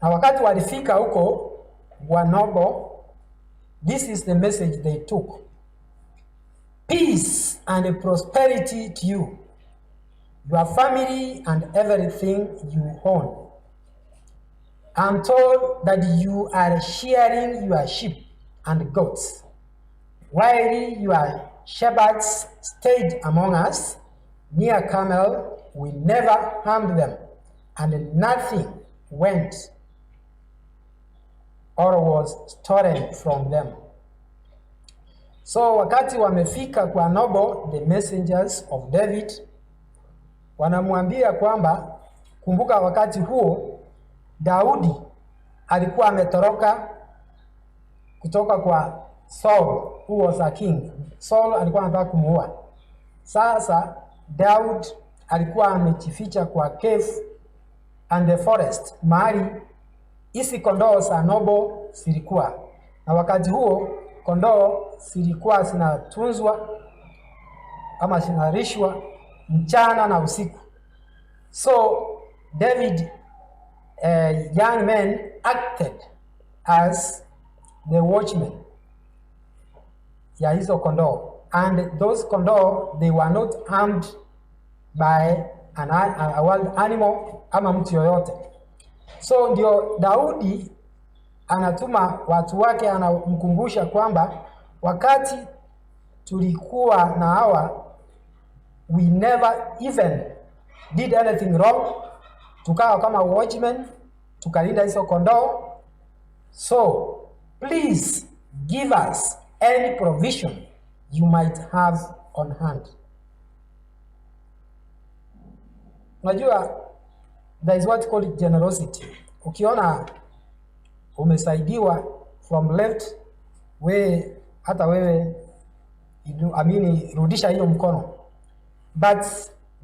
Na wakati walifika huko Wanobo, this is the message they took: peace and prosperity to you, your family and everything you own. I'm told that you are shearing your sheep and goats, while your shepherds stayed among us. Near Carmel, we never harmed them, and nothing went or was stolen from them. So wakati wamefika kwa Nobo, the messengers of David wanamwambia kwamba, kumbuka wakati huo Daudi alikuwa ametoroka kutoka kwa Saul, who was a king. Saul alikuwa anataka kumuua. Sasa Daud alikuwa amejificha kwa cave and the forest, mahali hizi kondoo za Nobo zilikuwa. Na wakati huo kondoo zilikuwa zinatunzwa ama zinarishwa mchana na usiku. So David young men acted as the watchmen ya hizo kondoo, and those kondoo, they were not harmed by a wild animal ama mtu yoyote. So ndio Daudi anatuma watu wake, anamkumbusha kwamba wakati tulikuwa na hawa, we never even did anything wrong, tukawa kama watchmen, tukalinda hizo kondoo. So please give us any provision you might have on hand. Unajua, there is what called generosity. Ukiona umesaidiwa from left, hata wewe rudisha hiyo mkono. But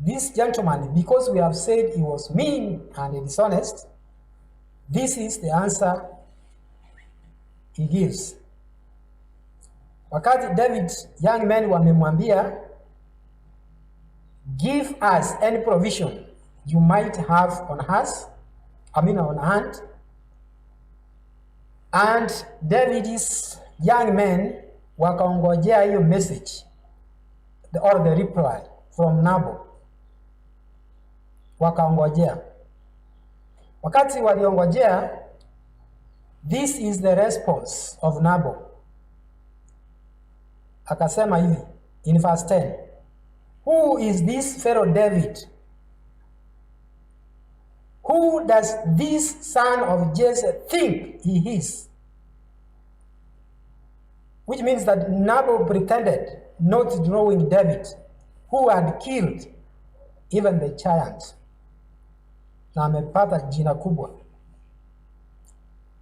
this gentleman, because we have said he was mean and dishonest, this is the answer he gives. Wakati David young men wamemwambia, give us any provision you might have on us, on hand, and David's young men wakaongojea hiyo message or the reply from Nabo. Wakaongojea. Wakati waliongojea, this is the response of Nabo. Akasema hivi in verse 10, who is this fellow David? Who does this son of Jesse think he is? Which means that Nabal pretended not knowing David, who had killed even the giant. Na amepata jina kubwa.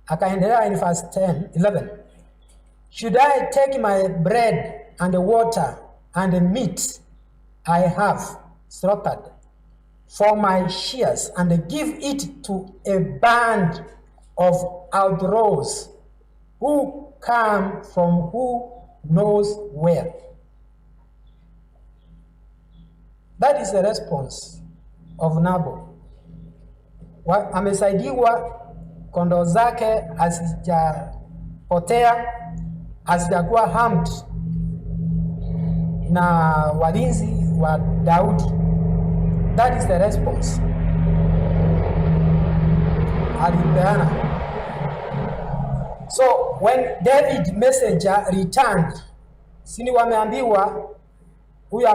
Akaendelea in verse 11. Should I take my bread and water and meat I have slaughtered for my shears and give it to a band of outlaws who come from who knows where? That is the response of Nabal. Amesaidiwa, kondoo zake hazijapotea, hazijakuwa harmed na walinzi wa Daudi. That is the response alipeana. So when David messenger returned, sini wameambiwa huyu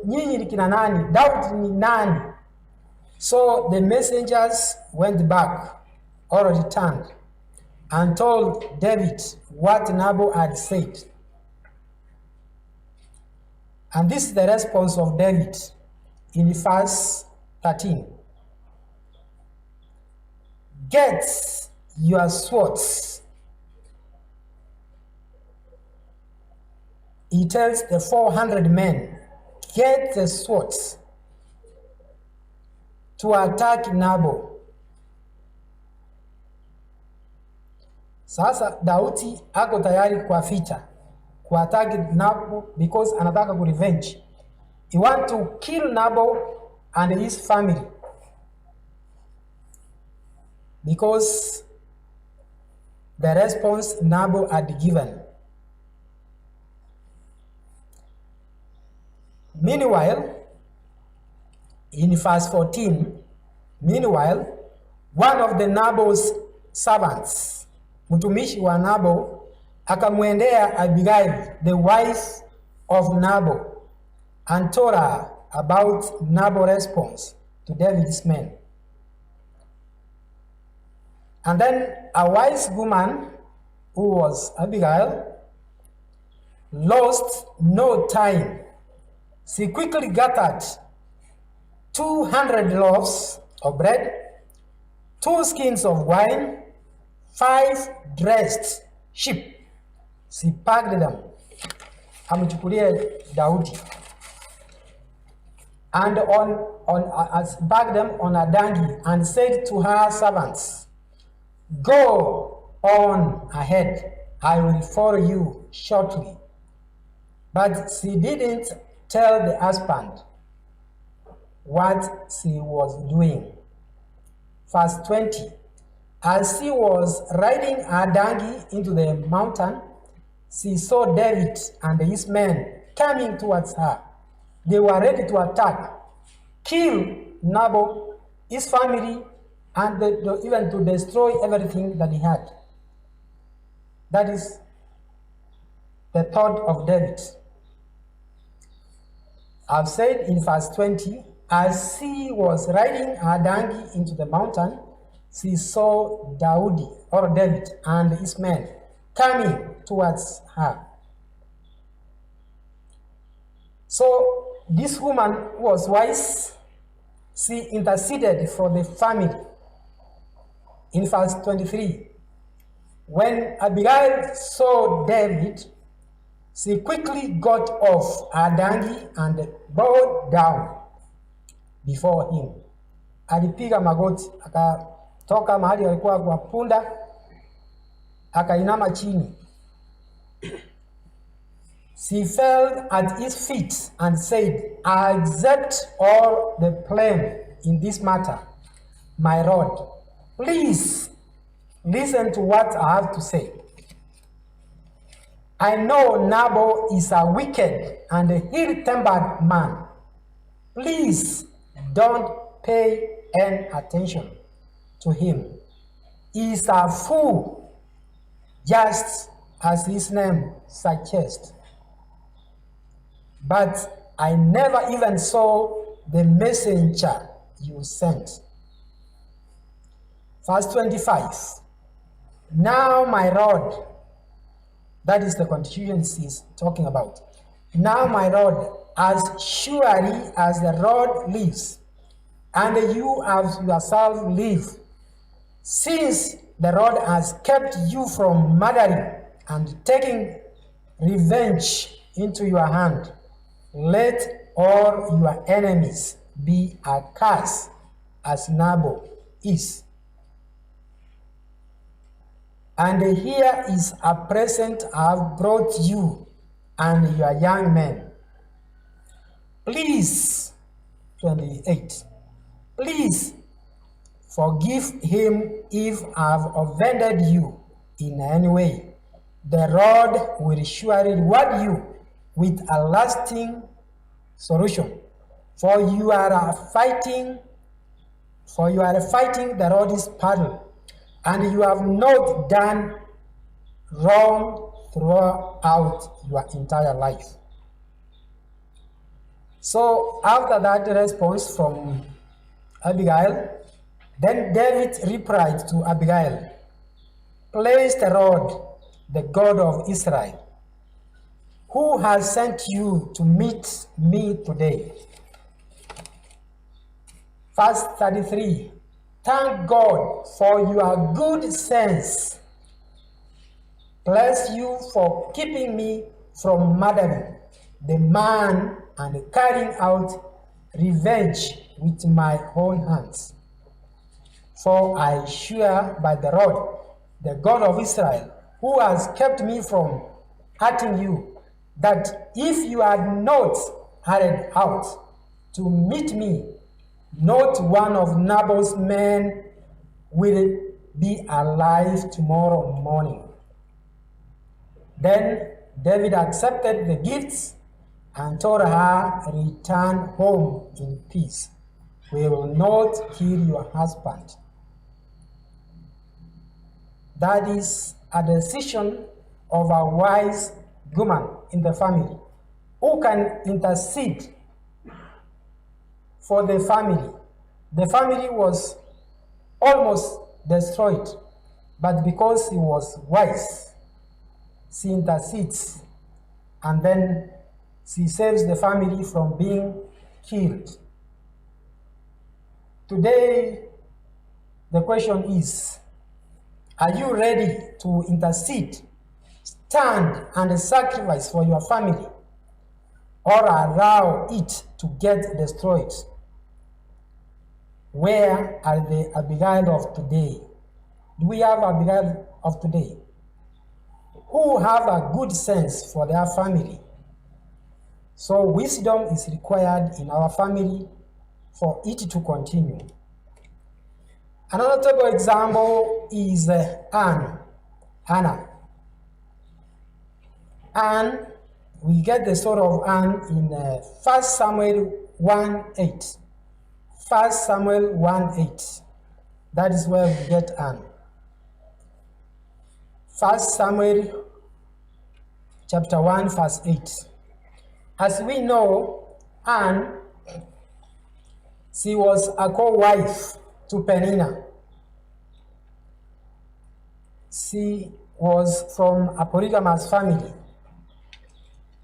nyinyi ni kina nani? Daudi ni nani? So the messengers went back or returned and told David what Nabal had said. And this is the response of David in verse 13. Get your swords. He tells the 400 men, get the swords to attack Nabal. Sasa Daudi ako tayari kwa vita, kuattack Nabal because anataka ku revenge. He want to kill Nabal and his family because the response Nabal had given. Meanwhile, in verse 14, meanwhile, one of the Nabal's servants, mtumishi wa Nabal, akamwendea Abigail, the wife of Nabal, and told her about Nabal's response to David's men. And then a wise woman, who was Abigail, lost no time. She quickly gathered 200 loaves of bread, 2 skins of wine, 5 dressed sheep. She packed them. Amchukulie Daudi. And packed them on a donkey and said to her servants, "Go on ahead. I will follow you shortly." But she didn't tell the husband what she was doing. Verse 20. As she was riding her donkey into the mountain, she saw David and his men coming towards her. They were ready to attack, kill Nabal, his family, and even to destroy everything that he had. That is the thought of David. I've said in verse 20, as she was riding her donkey into the mountain, she saw David and his men coming towards her. So this woman was wise. She interceded for the family. In verse 23, when Abigail saw David, she quickly got off her donkey and bowed down before him. Alipiga magoti, akatoka mahali alikuwa kwa punda, akainama chini. She fell at his feet and said, "I accept all the blame in this matter, my Lord. Please listen to what I have to say. I know Nabal is a wicked and ill-tempered man. Please don't pay any attention to him. He is a fool, just as his name suggests. But I never even saw the messenger you sent." Verse 25. Now, my Lord, that is the constitution he's talking about. Now, my Lord, as surely as the Lord lives, and you as yourself live, since the Lord has kept you from murdering and taking revenge into your hand, let all your enemies be accursed as Nabal is. And here is a present I have brought you and your young men. Please, 28, please forgive him if I have offended you in any way. The Lord will surely reward you with a lasting solution. For you are fighting the Lord's battle, and you have not done wrong throughout your entire life. So after that response from Abigail, then David replied to Abigail, "Praise the Lord, the God of Israel, who has sent you to meet me today." Verse 33, thank God for your good sense. Bless you for keeping me from murdering the man and carrying out revenge with my own hands. For I swear by the Lord, the God of Israel, who has kept me from hurting you, that if you had not hurried out to meet me, not one of Nabal's men will be alive tomorrow morning. Then David accepted the gifts and told her, return home in peace. We will not kill your husband. That is a decision of a wise woman in the family who can intercede for the family. The family was almost destroyed, but because he was wise, she intercedes, and then she saves the family from being killed. Today, the question is, are you ready to intercede, stand and sacrifice for your family, or allow it to get destroyed? Where are the Abigail of today? Do we have Abigail of today who have a good sense for their family? So wisdom is required in our family for it to continue. Another notable example is Anna. Anne, we get the story of Anne in 1 Samuel 1:8. 1 Samuel 1:8. That is where we get Anne. 1 Samuel chapter 1 verse 8. As we know, Anne, she was a co-wife to Peninnah. She was from a polygamous family.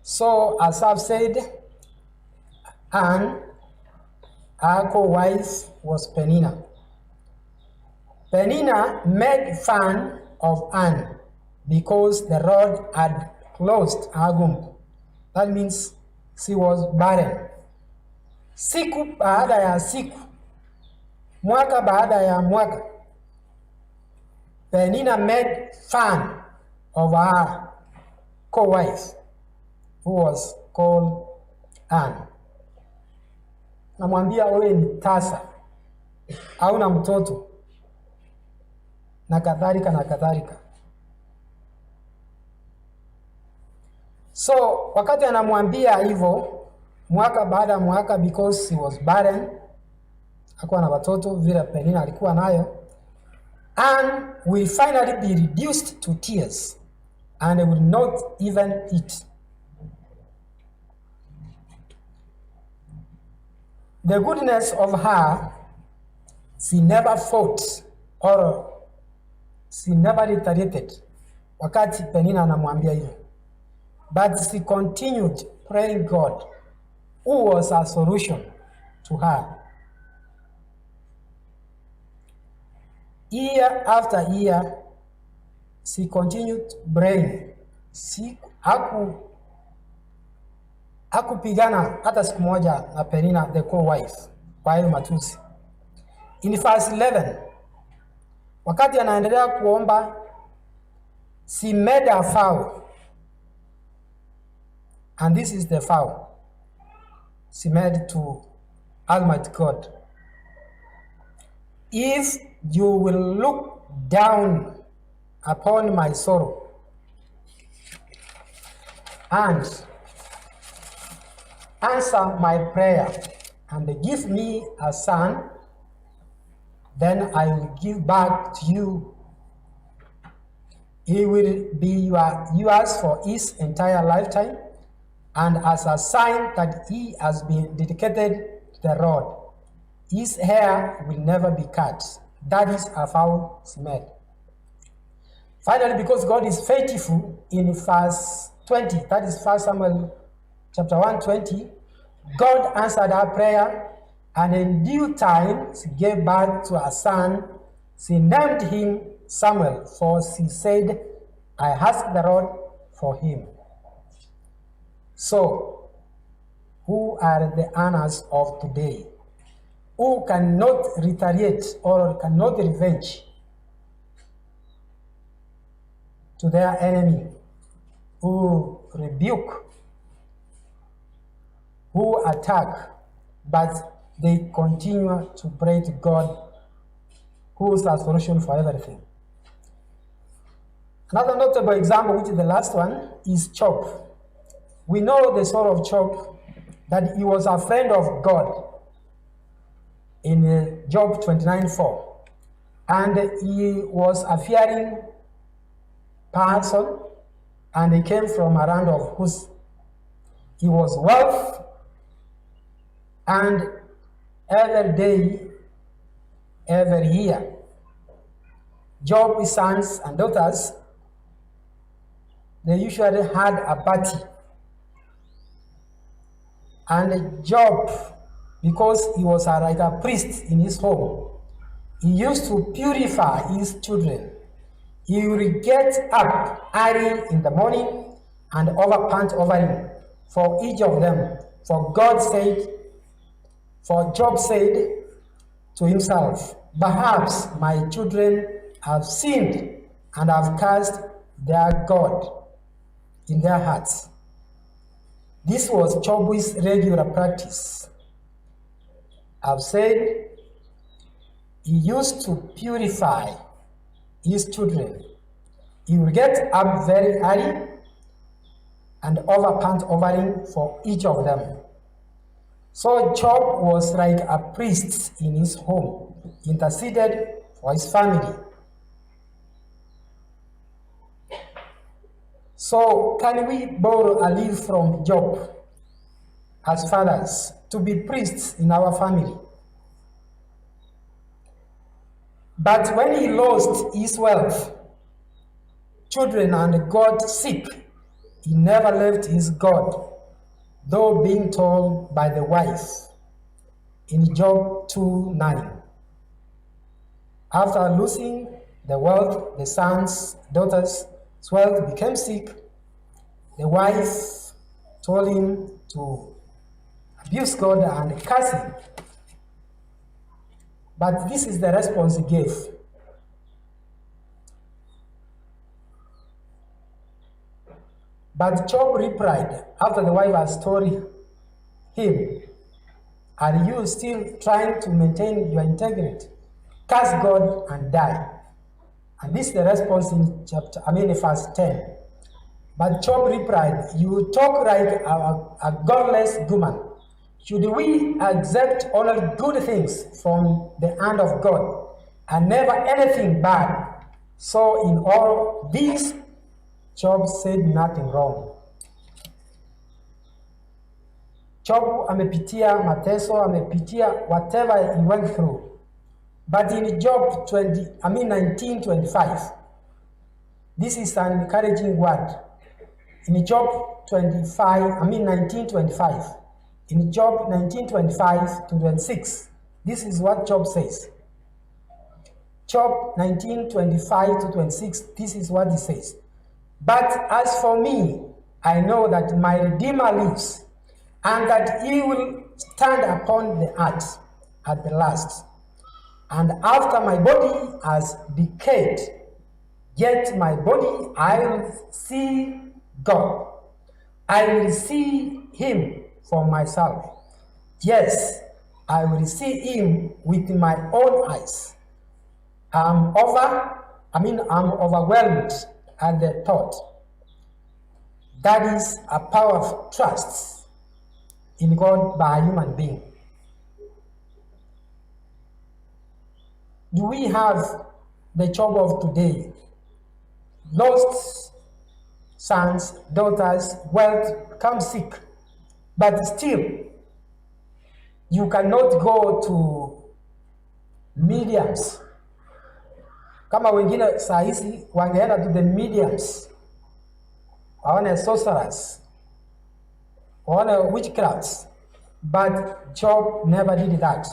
So, as I've said, Anne, her co-wife was Peninnah. Peninnah made fun of Anne because the Lord had closed her womb. That means she was barren. Siku baada ya siku, mwaka baada ya mwaka, Peninnah made fun of her co-wife, who was called Anne. Namwambia wewe ni tasa, hauna mtoto, na kadhalika na kadhalika. So wakati anamwambia hivyo mwaka baada ya mwaka, because he was barren, hakuwa na watoto vile Peninnah alikuwa nayo, Anne will finally be reduced to tears and will not even eat. The goodness of her, she never fought or she never retaliated wakati Peninnah anamwambia hivyo, but she continued praying God, who was a solution to her. Year after year, she continued praying. Hakupigana hata siku moja na Peninnah, the co-wife, kwa hiyo matusi. In verse 11, wakati anaendelea kuomba, she made a vow. And this is the vow she made to Almighty God. If you will look down upon my sorrow and answer my prayer and give me a son, then I will give back to you. He will be yours for his entire lifetime, and as a sign that he has been dedicated to the Lord. His hair will never be cut. That is a vow she made. Finally, because God is faithful, in verse 20, that is 1 Samuel chapter 1:20, God answered her prayer, and in due time she gave birth to a son. She named him Samuel, for she said, I asked the Lord for him. So, who are the Annas of today? who cannot retaliate or cannot revenge to their enemy, who rebuke, who attack, but they continue to pray to God, who is a solution for everything. Another notable example, which is the last one, is Job. We know the story of Job, that he was a friend of God in Job 29:4. And he was a fearing person, and he came from a land of Uz. He was wealth, and every day, every year, Job's sons and daughters, they usually had a party. And Job, because he was like a priest in his home, he used to purify his children. He would get up early in the morning and offer burnt offering for each of them. For Job said to himself, perhaps my children have sinned and have cast their God in their hearts. This was Job's regular practice. I've said he used to purify his children. He would get up very early and offer burnt offering for each of them. So Job was like a priest in his home, interceded for his family. So can we borrow a leaf from Job as fathers to be priests in our family? But when he lost his wealth, children, and got sick, he never left his God, though being told by the wife in Job 2:9. After losing the wealth, the sons, daughters' wealth became sick. The wife told him to abuse God and curse him. But this is the response he gave. But Job replied, after the wife has told him, are you still trying to maintain your integrity? Curse God and die. And this is the response in verse 10. But Job replied, you talk like a godless woman. Should we accept only good things from the hand of God and never anything bad? So in all this, Job said nothing wrong. Job amepitia mateso, amepitia whatever he went through. But in Job 19:25, this is an encouraging word. In Job 19:25, in Job 19:25-26, this is what Job says. Job 19:25-26, this is what he says. But as for me, I know that my Redeemer lives, and that he will stand upon the earth at the last. And after my body has decayed, yet my body I will see God. I will see him for myself. Yes, I will see him with my own eyes. I'm overwhelmed at the thought. That is a power of trust in God by a human being. Do we have the Job of today? Lost sons, daughters, wealth, come sick, but still you cannot go to mediums. Kama wengine saa hizi wangeenda to the mediums, waone sorcerers, waone witchcrafts, but Job never did that.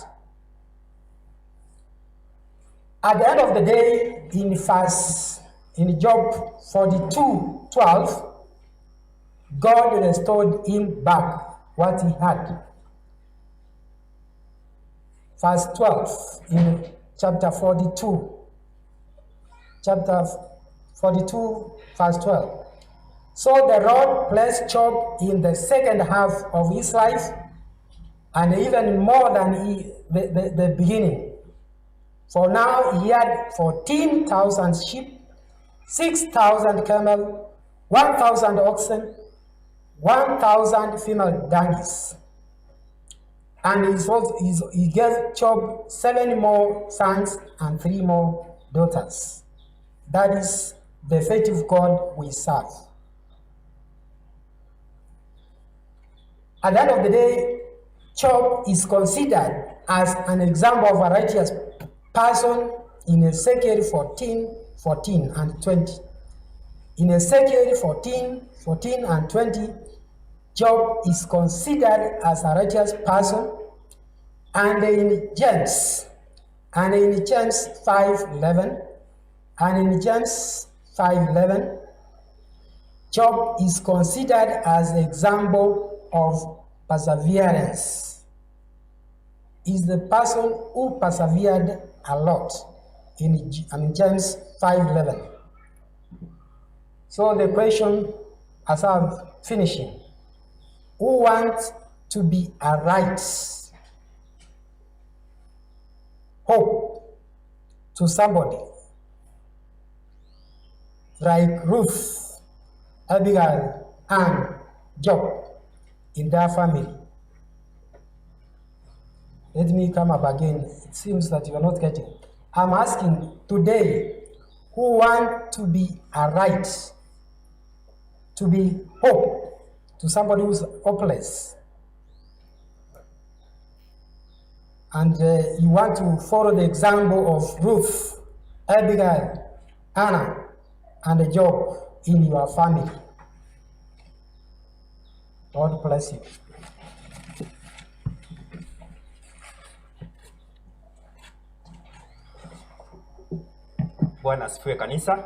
At the end of the day, in Job 42:12, God restored him back what he had. verse 12 in chapter 42. Chapter 42, verse 12. So the Lord blessed Job in the second half of his life, and even more than the beginning. For now he had 14,000 sheep, 6,000 camel, 1,000 oxen, 1,000 female donkeys. And he gave Job 7 more sons and 3 more daughters. That is the faithful God we serve. At the end of the day, Job is considered as an example of a righteous person in Ezekiel 14 and 20. In Ezekiel 14 and 20, Job is considered as a righteous person, and in James 5:11, Job is considered as an example of perseverance. Is the person who persevered a lot in James 5:11. So the question, as I'm finishing, who wants to be a right hope to somebody like Ruth, Abigail, and Job in their family? Let me come up again. It seems that you are not getting. I'm asking today, who want to be a right, to be hope to somebody who's hopeless? And you want to follow the example of Ruth, Abigail, Anna, and Job in your family. God bless you. Bwana asifiwe kanisa.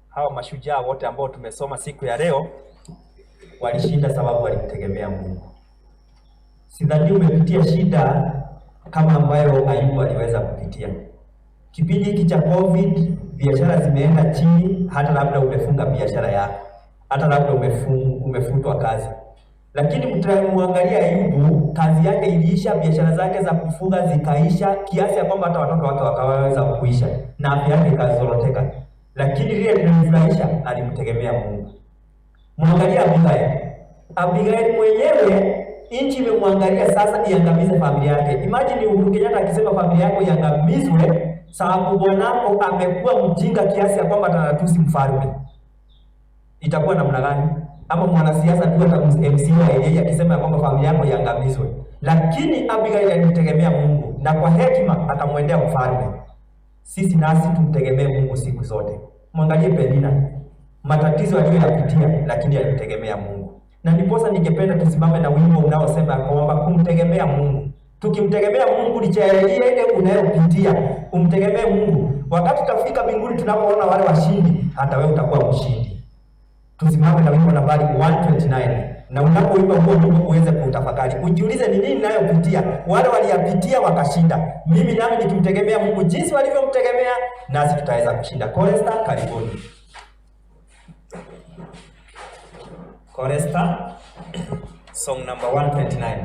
Hawa mashujaa wote ambao tumesoma siku ya leo walishinda sababu walimtegemea Mungu. Sidhani umepitia shida kama ambayo Ayubu aliweza kupitia. Kipindi hiki cha COVID, biashara zimeenda chini, hata labda umefunga biashara yako, hata labda umefutwa kazi. Lakini mtamwangalia Ayubu, kazi yake iliisha, biashara zake za kufunga zikaisha, kiasi ya kwamba hata watoto wake wakaweza kuisha, na afya yake ikazoroteka. Lakini lile lilimfurahisha, alimtegemea Mungu. Mwangalia Abigail mwenyewe, nchi imemwangalia sasa iangamize familia yake. Imagine Uhuru Kenyatta akisema familia yako iangamizwe sababu bwanako amekuwa mjinga kiasi ya kwamba anatusi mfalme. Itakuwa namna gani? Ama mwanasiasa tu hata MCA yeye akisema kwamba familia yako iangamizwe. Lakini Abigail alimtegemea Mungu na kwa hekima akamwendea mfalme. Sisi nasi tumtegemee Mungu siku zote. Mwangalie Penina, matatizo aliyoyapitia lakini alimtegemea Mungu. Na ndiposa ningependa tusimame na wimbo unaosema kwamba kumtegemea Mungu. Tukimtegemea Mungu licha ya ile unayopitia, umtegemee Mungu. Wakati tutafika mbinguni tunapoona wale washindi, hata wewe utakuwa mshindi. Tusimame na wimbo nambari 129. Na unapoimba huo wimbo uweze kutafakari. Ujiulize ni nini ninayopitia? Wale waliyapitia wakashinda. Mimi nami nikimtegemea Mungu jinsi walivyomtegemea, nasi tutaweza kushinda. Chorista, karibuni. Chorista, song number 129.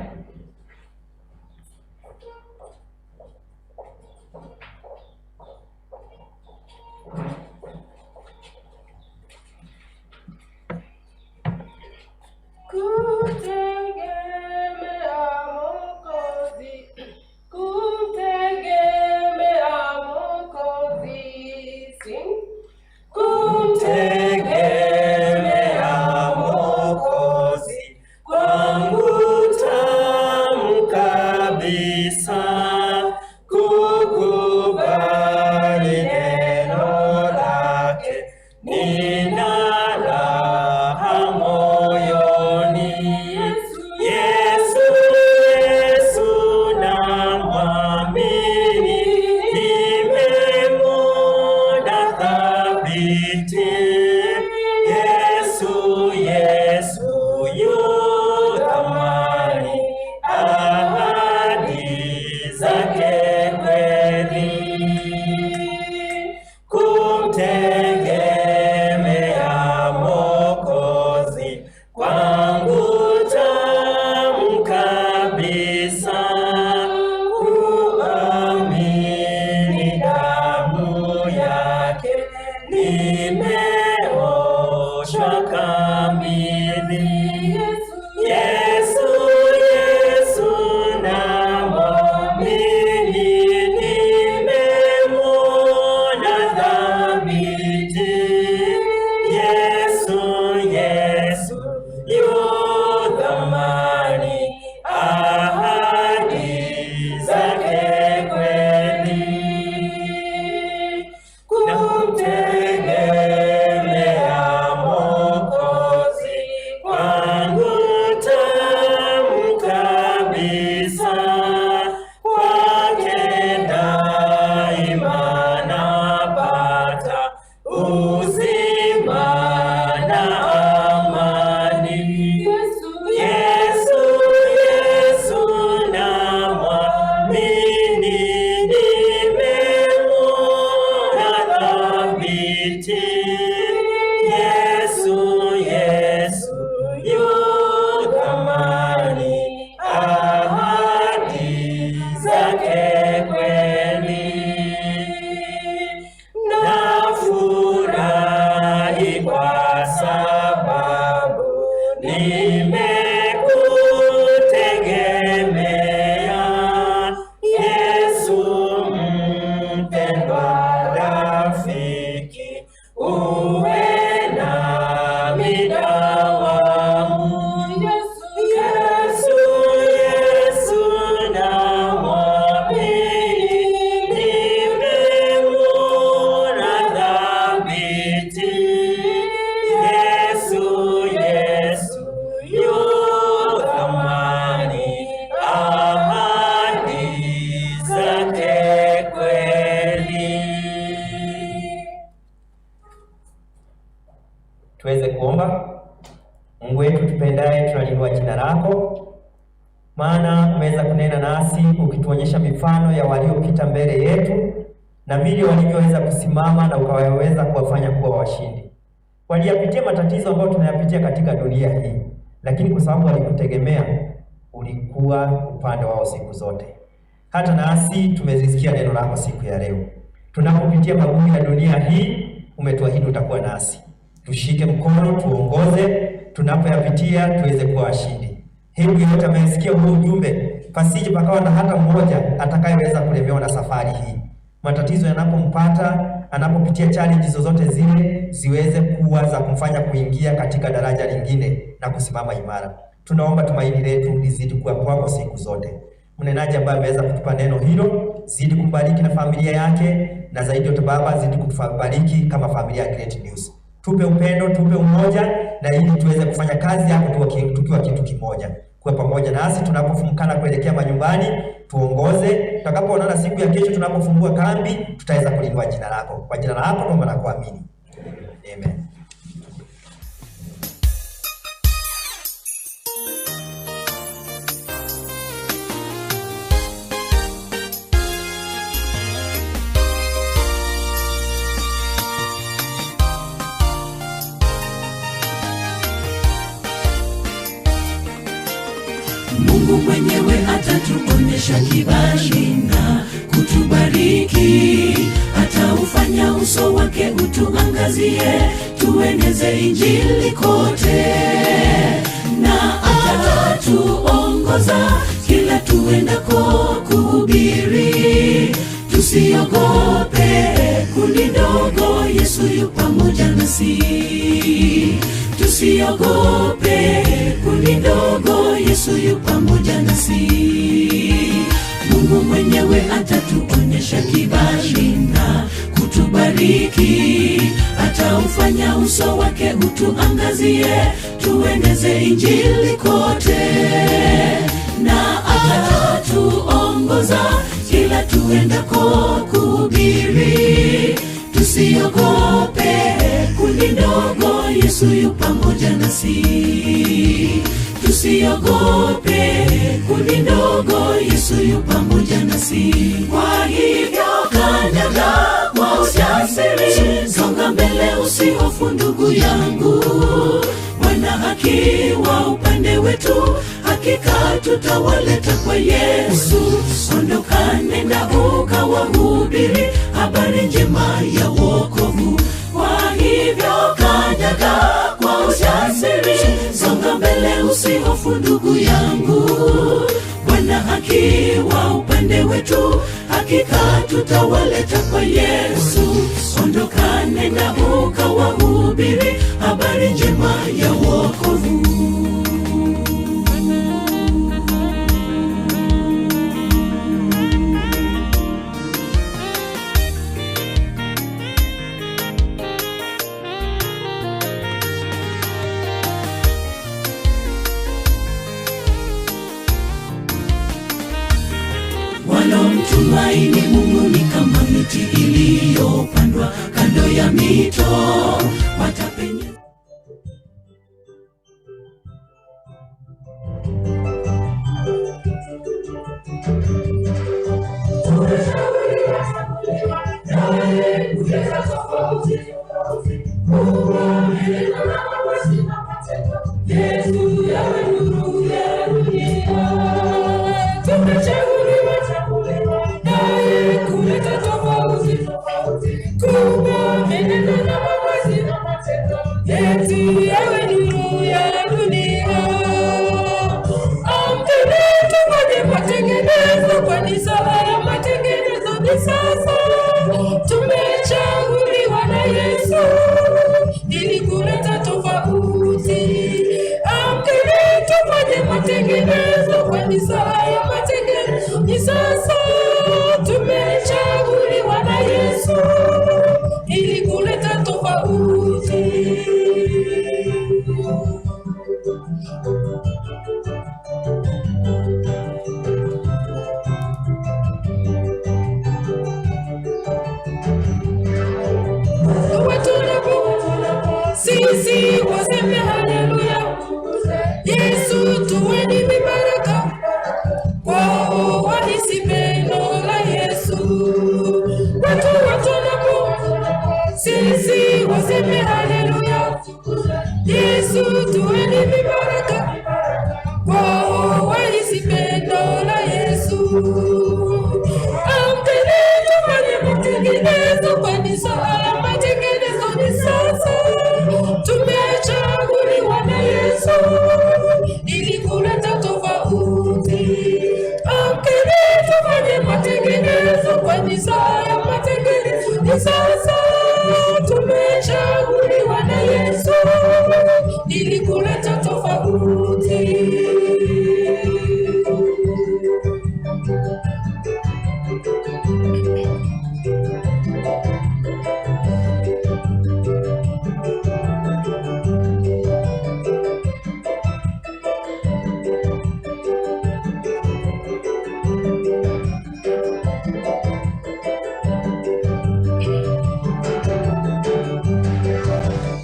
Amini, nimemwona thabiti. nimeoshwa kamili. Yesu, Yesu namwamini, nimemwona thabiti. Yesu, Yesu yu thamani, ahadi zake kweli. Kumtegemea Mwokozi kwangu tamu kabisa, kwake daima napata uzima na amani. Yesu, Yesu namwamini, nimemwona thabiti. Yesu, Yesu yu thamani, ahadi zake kweli. Nafurahi kwa sababu nimekutegemea. Yesu mpendwa rafiki, uwe nami dawamu. Yesu, Yesu namwamini, nimemwona thabiti. Yesu, Yesu yu thamani, ahadi zake kweli. Tuweze kuomba. Mungu wetu tupendaye, tunaliinua jina lako, maana umeweza kunena nasi ukituonyesha mifano ya waliopita mbele yetu na vile walivyoweza kusimama na ukaweza kuwafanya kuwa washindi. Waliyapitia matatizo ambayo tunayapitia katika dunia hii, lakini kwa sababu walikutegemea, ulikuwa upande wao siku zote. Hata nasi tumezisikia neno lako siku ya leo. Tunapopitia magumu ya dunia hii, umetuahidi utakuwa nasi. Tushike mkono, tuongoze, tunapoyapitia tuweze kuwa washindi. Hebu yote amesikia huu ujumbe, pasije pakawa na hata mmoja atakayeweza kulemewa na safari hii. Matatizo yanapompata, anapopitia challenge zozote zile, ziweze kuwa za kumfanya kuingia katika daraja lingine na kusimama imara. Tunaomba tumaini letu lizidi kuwa kwako siku zote. Mnenaji ambaye ameweza kutupa neno hilo, zidi kumbariki na familia yake, na zaidi yote Baba, zidi kutubariki kama familia ya Great News. Tupe upendo, tupe umoja, na ili tuweze kufanya kazi yako tukiwa kitu kimoja. Kwa pamoja nasi tunapofumkana kuelekea manyumbani, tuongoze. Tutakapoonana siku ya kesho tunapofungua kambi, tutaweza kulinua jina lako. Kwa jina lako tunaomba na kuamini. Amen. Mungu mwenyewe atatuonyesha kibali na kutubariki, ataufanya uso wake utuangazie, tueneze injili kote, na atatuongoza kila tuendako kuhubiri. Tusiogope kundi ndogo, Yesu yu pamoja nasi. Tusiogope kundi ndogo, Yesu yu pamoja nasi. Mungu mwenyewe atatuonyesha kibali na kutubariki, ataufanya uso wake utuangazie, tueneze injili kote, na atatuongoza kila tuendako kuhubiri. Tusiogope kundi ndogo, Yesu yu pamoja nasi. Tusiogope kundi ndogo, Yesu yu pamoja nasi. Kwa hivyo kanyaga kwa ujasiri, songa mbele usihofu ndugu yangu. Bwana akiwa upande wetu, hakika tutawaleta kwa Yesu. Ondoka nenda ukawahubiri habari njema ya wokovu. Kwa ndugu yangu, Bwana akiwa upande wetu, hakika tutawaleta kwa Yesu. Ondoka, nenda ukawahubiri habari njema ya wokovu. Wanaomtumaini Mungu ni kama miti iliyopandwa kando ya mito, watapenya. Tumechaguliwa na Yesu ili kuleta tofauti. Amkeni tufanye matengenezo, kwani saa ya matengenezo ni sasa. Tumechaguliwa na Yesu ili kuleta tofauti. Sisi waseme haleluya, Yesu tuweni mibaraka, kwao wahisi pendo la Yesu. Watu watunapo, sisi waseme haleluya, Yesu tuweni mibaraka, kwao wahisi pendo la Yesu. Amkeni tufanye matengenezo, kwani saa ya matengenezo ni sasa. Tumechaguliwa na Yesu ili kuleta tofauti. Amkeni tufanye matengenezo, kwani saa ya matengenezo ni sasa. Tumechaguliwa na Yesu ili kuleta tofauti.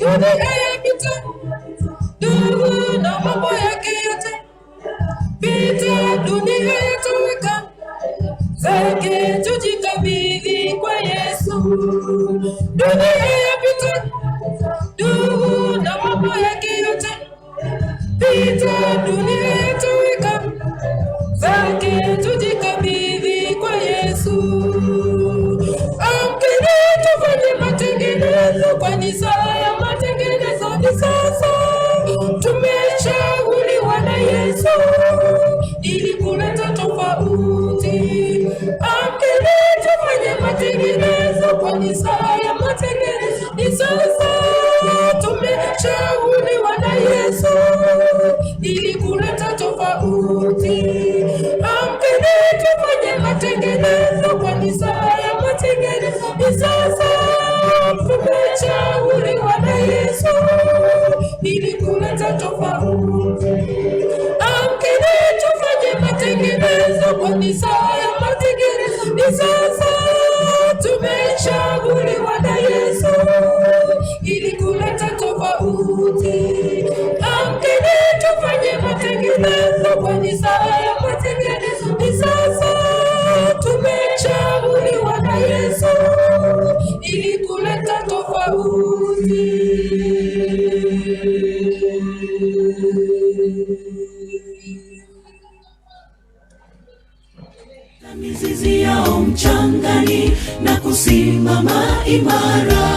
Dunia yapita, ndugu na mambo yake yote pita, dunia yatoweka, zake tujikabidhi kwa Yesu. Dunia yapita, ndugu na mambo yake yote pita, dunia yatoweka, zake tujikabidhi kwa Yesu. Amkeni tufanye matengenezo, kwani saa ya matengenezo ni sasa. Tumechaguliwa na Yesu ili kuleta tofauti. Amkeni tufanye matengenezo, kwani saa ya matengenezo ni sasa. Tumechaguliwa na Yesu ili kuleta tofauti. Amkeni tufanye matengenezo, kwani saa ya matengenezo ni sasa. Tumechaguliwa na Yesu ili kuleta tofauti. Amkeni tufanye matengenezo, kwani saa ya matengenezo ni sasa. Tumechaguliwa na Yesu ili kuleta tofauti. Amkeni tufanye matengenezo, kwani saa ya matengenezo ni sasa. Tumechaguliwa na Yesu ili kuleta tofauti. Na mizizi yao mchangani na kusimama imara,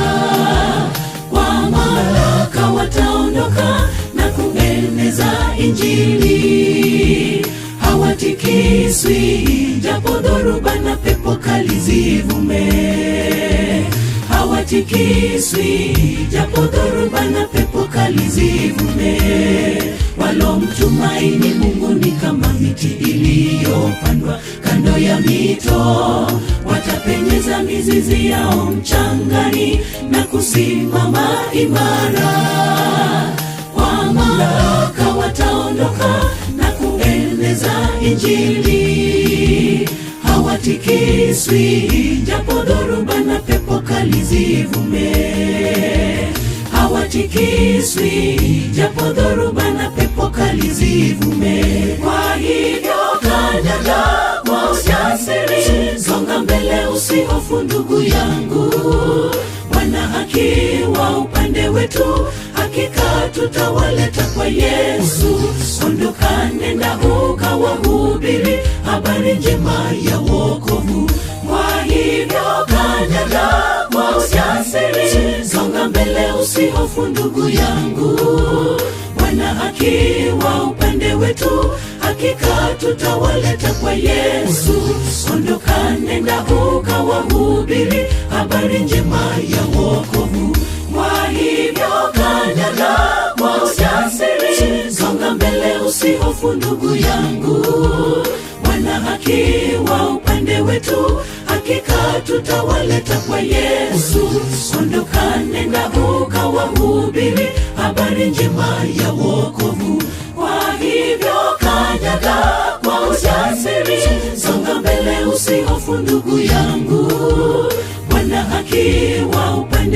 kwa mamlaka wataondoka na kueneza kueneza Injili. Hawatikiswi japo dhoruba na pepo kali zivume. Hawatikiswi japo dhoruba na pepo kali zivume. Walomtumaini Mungu ni kama miti iliyopandwa kando ya mito. Watapenyeza mizizi yao mchangani na kusimama imara. Kwa mamlaka wataondoka na kueneza Injili. Hawatikiswi japo dhoruba na pepo kali zivume. Hawatikiswi japo dhoruba na pepo kali zivume. Kwa hivyo kanyaga kwa ujasiri, songa mbele usihofu ndugu yangu. Bwana akiwa upande wetu, hakika tutawaleta kwa Yesu. Ondoka nenda ukawahubiri habari njema ya wokovu. Kwa hivyo kanyaga kwa ujasiri, songa mbele usihofu ndugu yangu. Bwana akiwa upande wetu, hakika tutawaleta kwa Yesu. Ondoka nenda ukawahubiri habari njema ya wokovu. Kwa hivyo kanyaga kwa ujasiri, songa mbele usihofu ndugu yangu. Bwana akiwa upande wetu, hakika tutawaleta kwa Yesu. Ondoka nenda ukawahubiri habari njema ya wokovu. Kwa hivyo kanyaga kwa ujasiri, songa mbele usihofu ndugu yangu. Bwana akiwa upande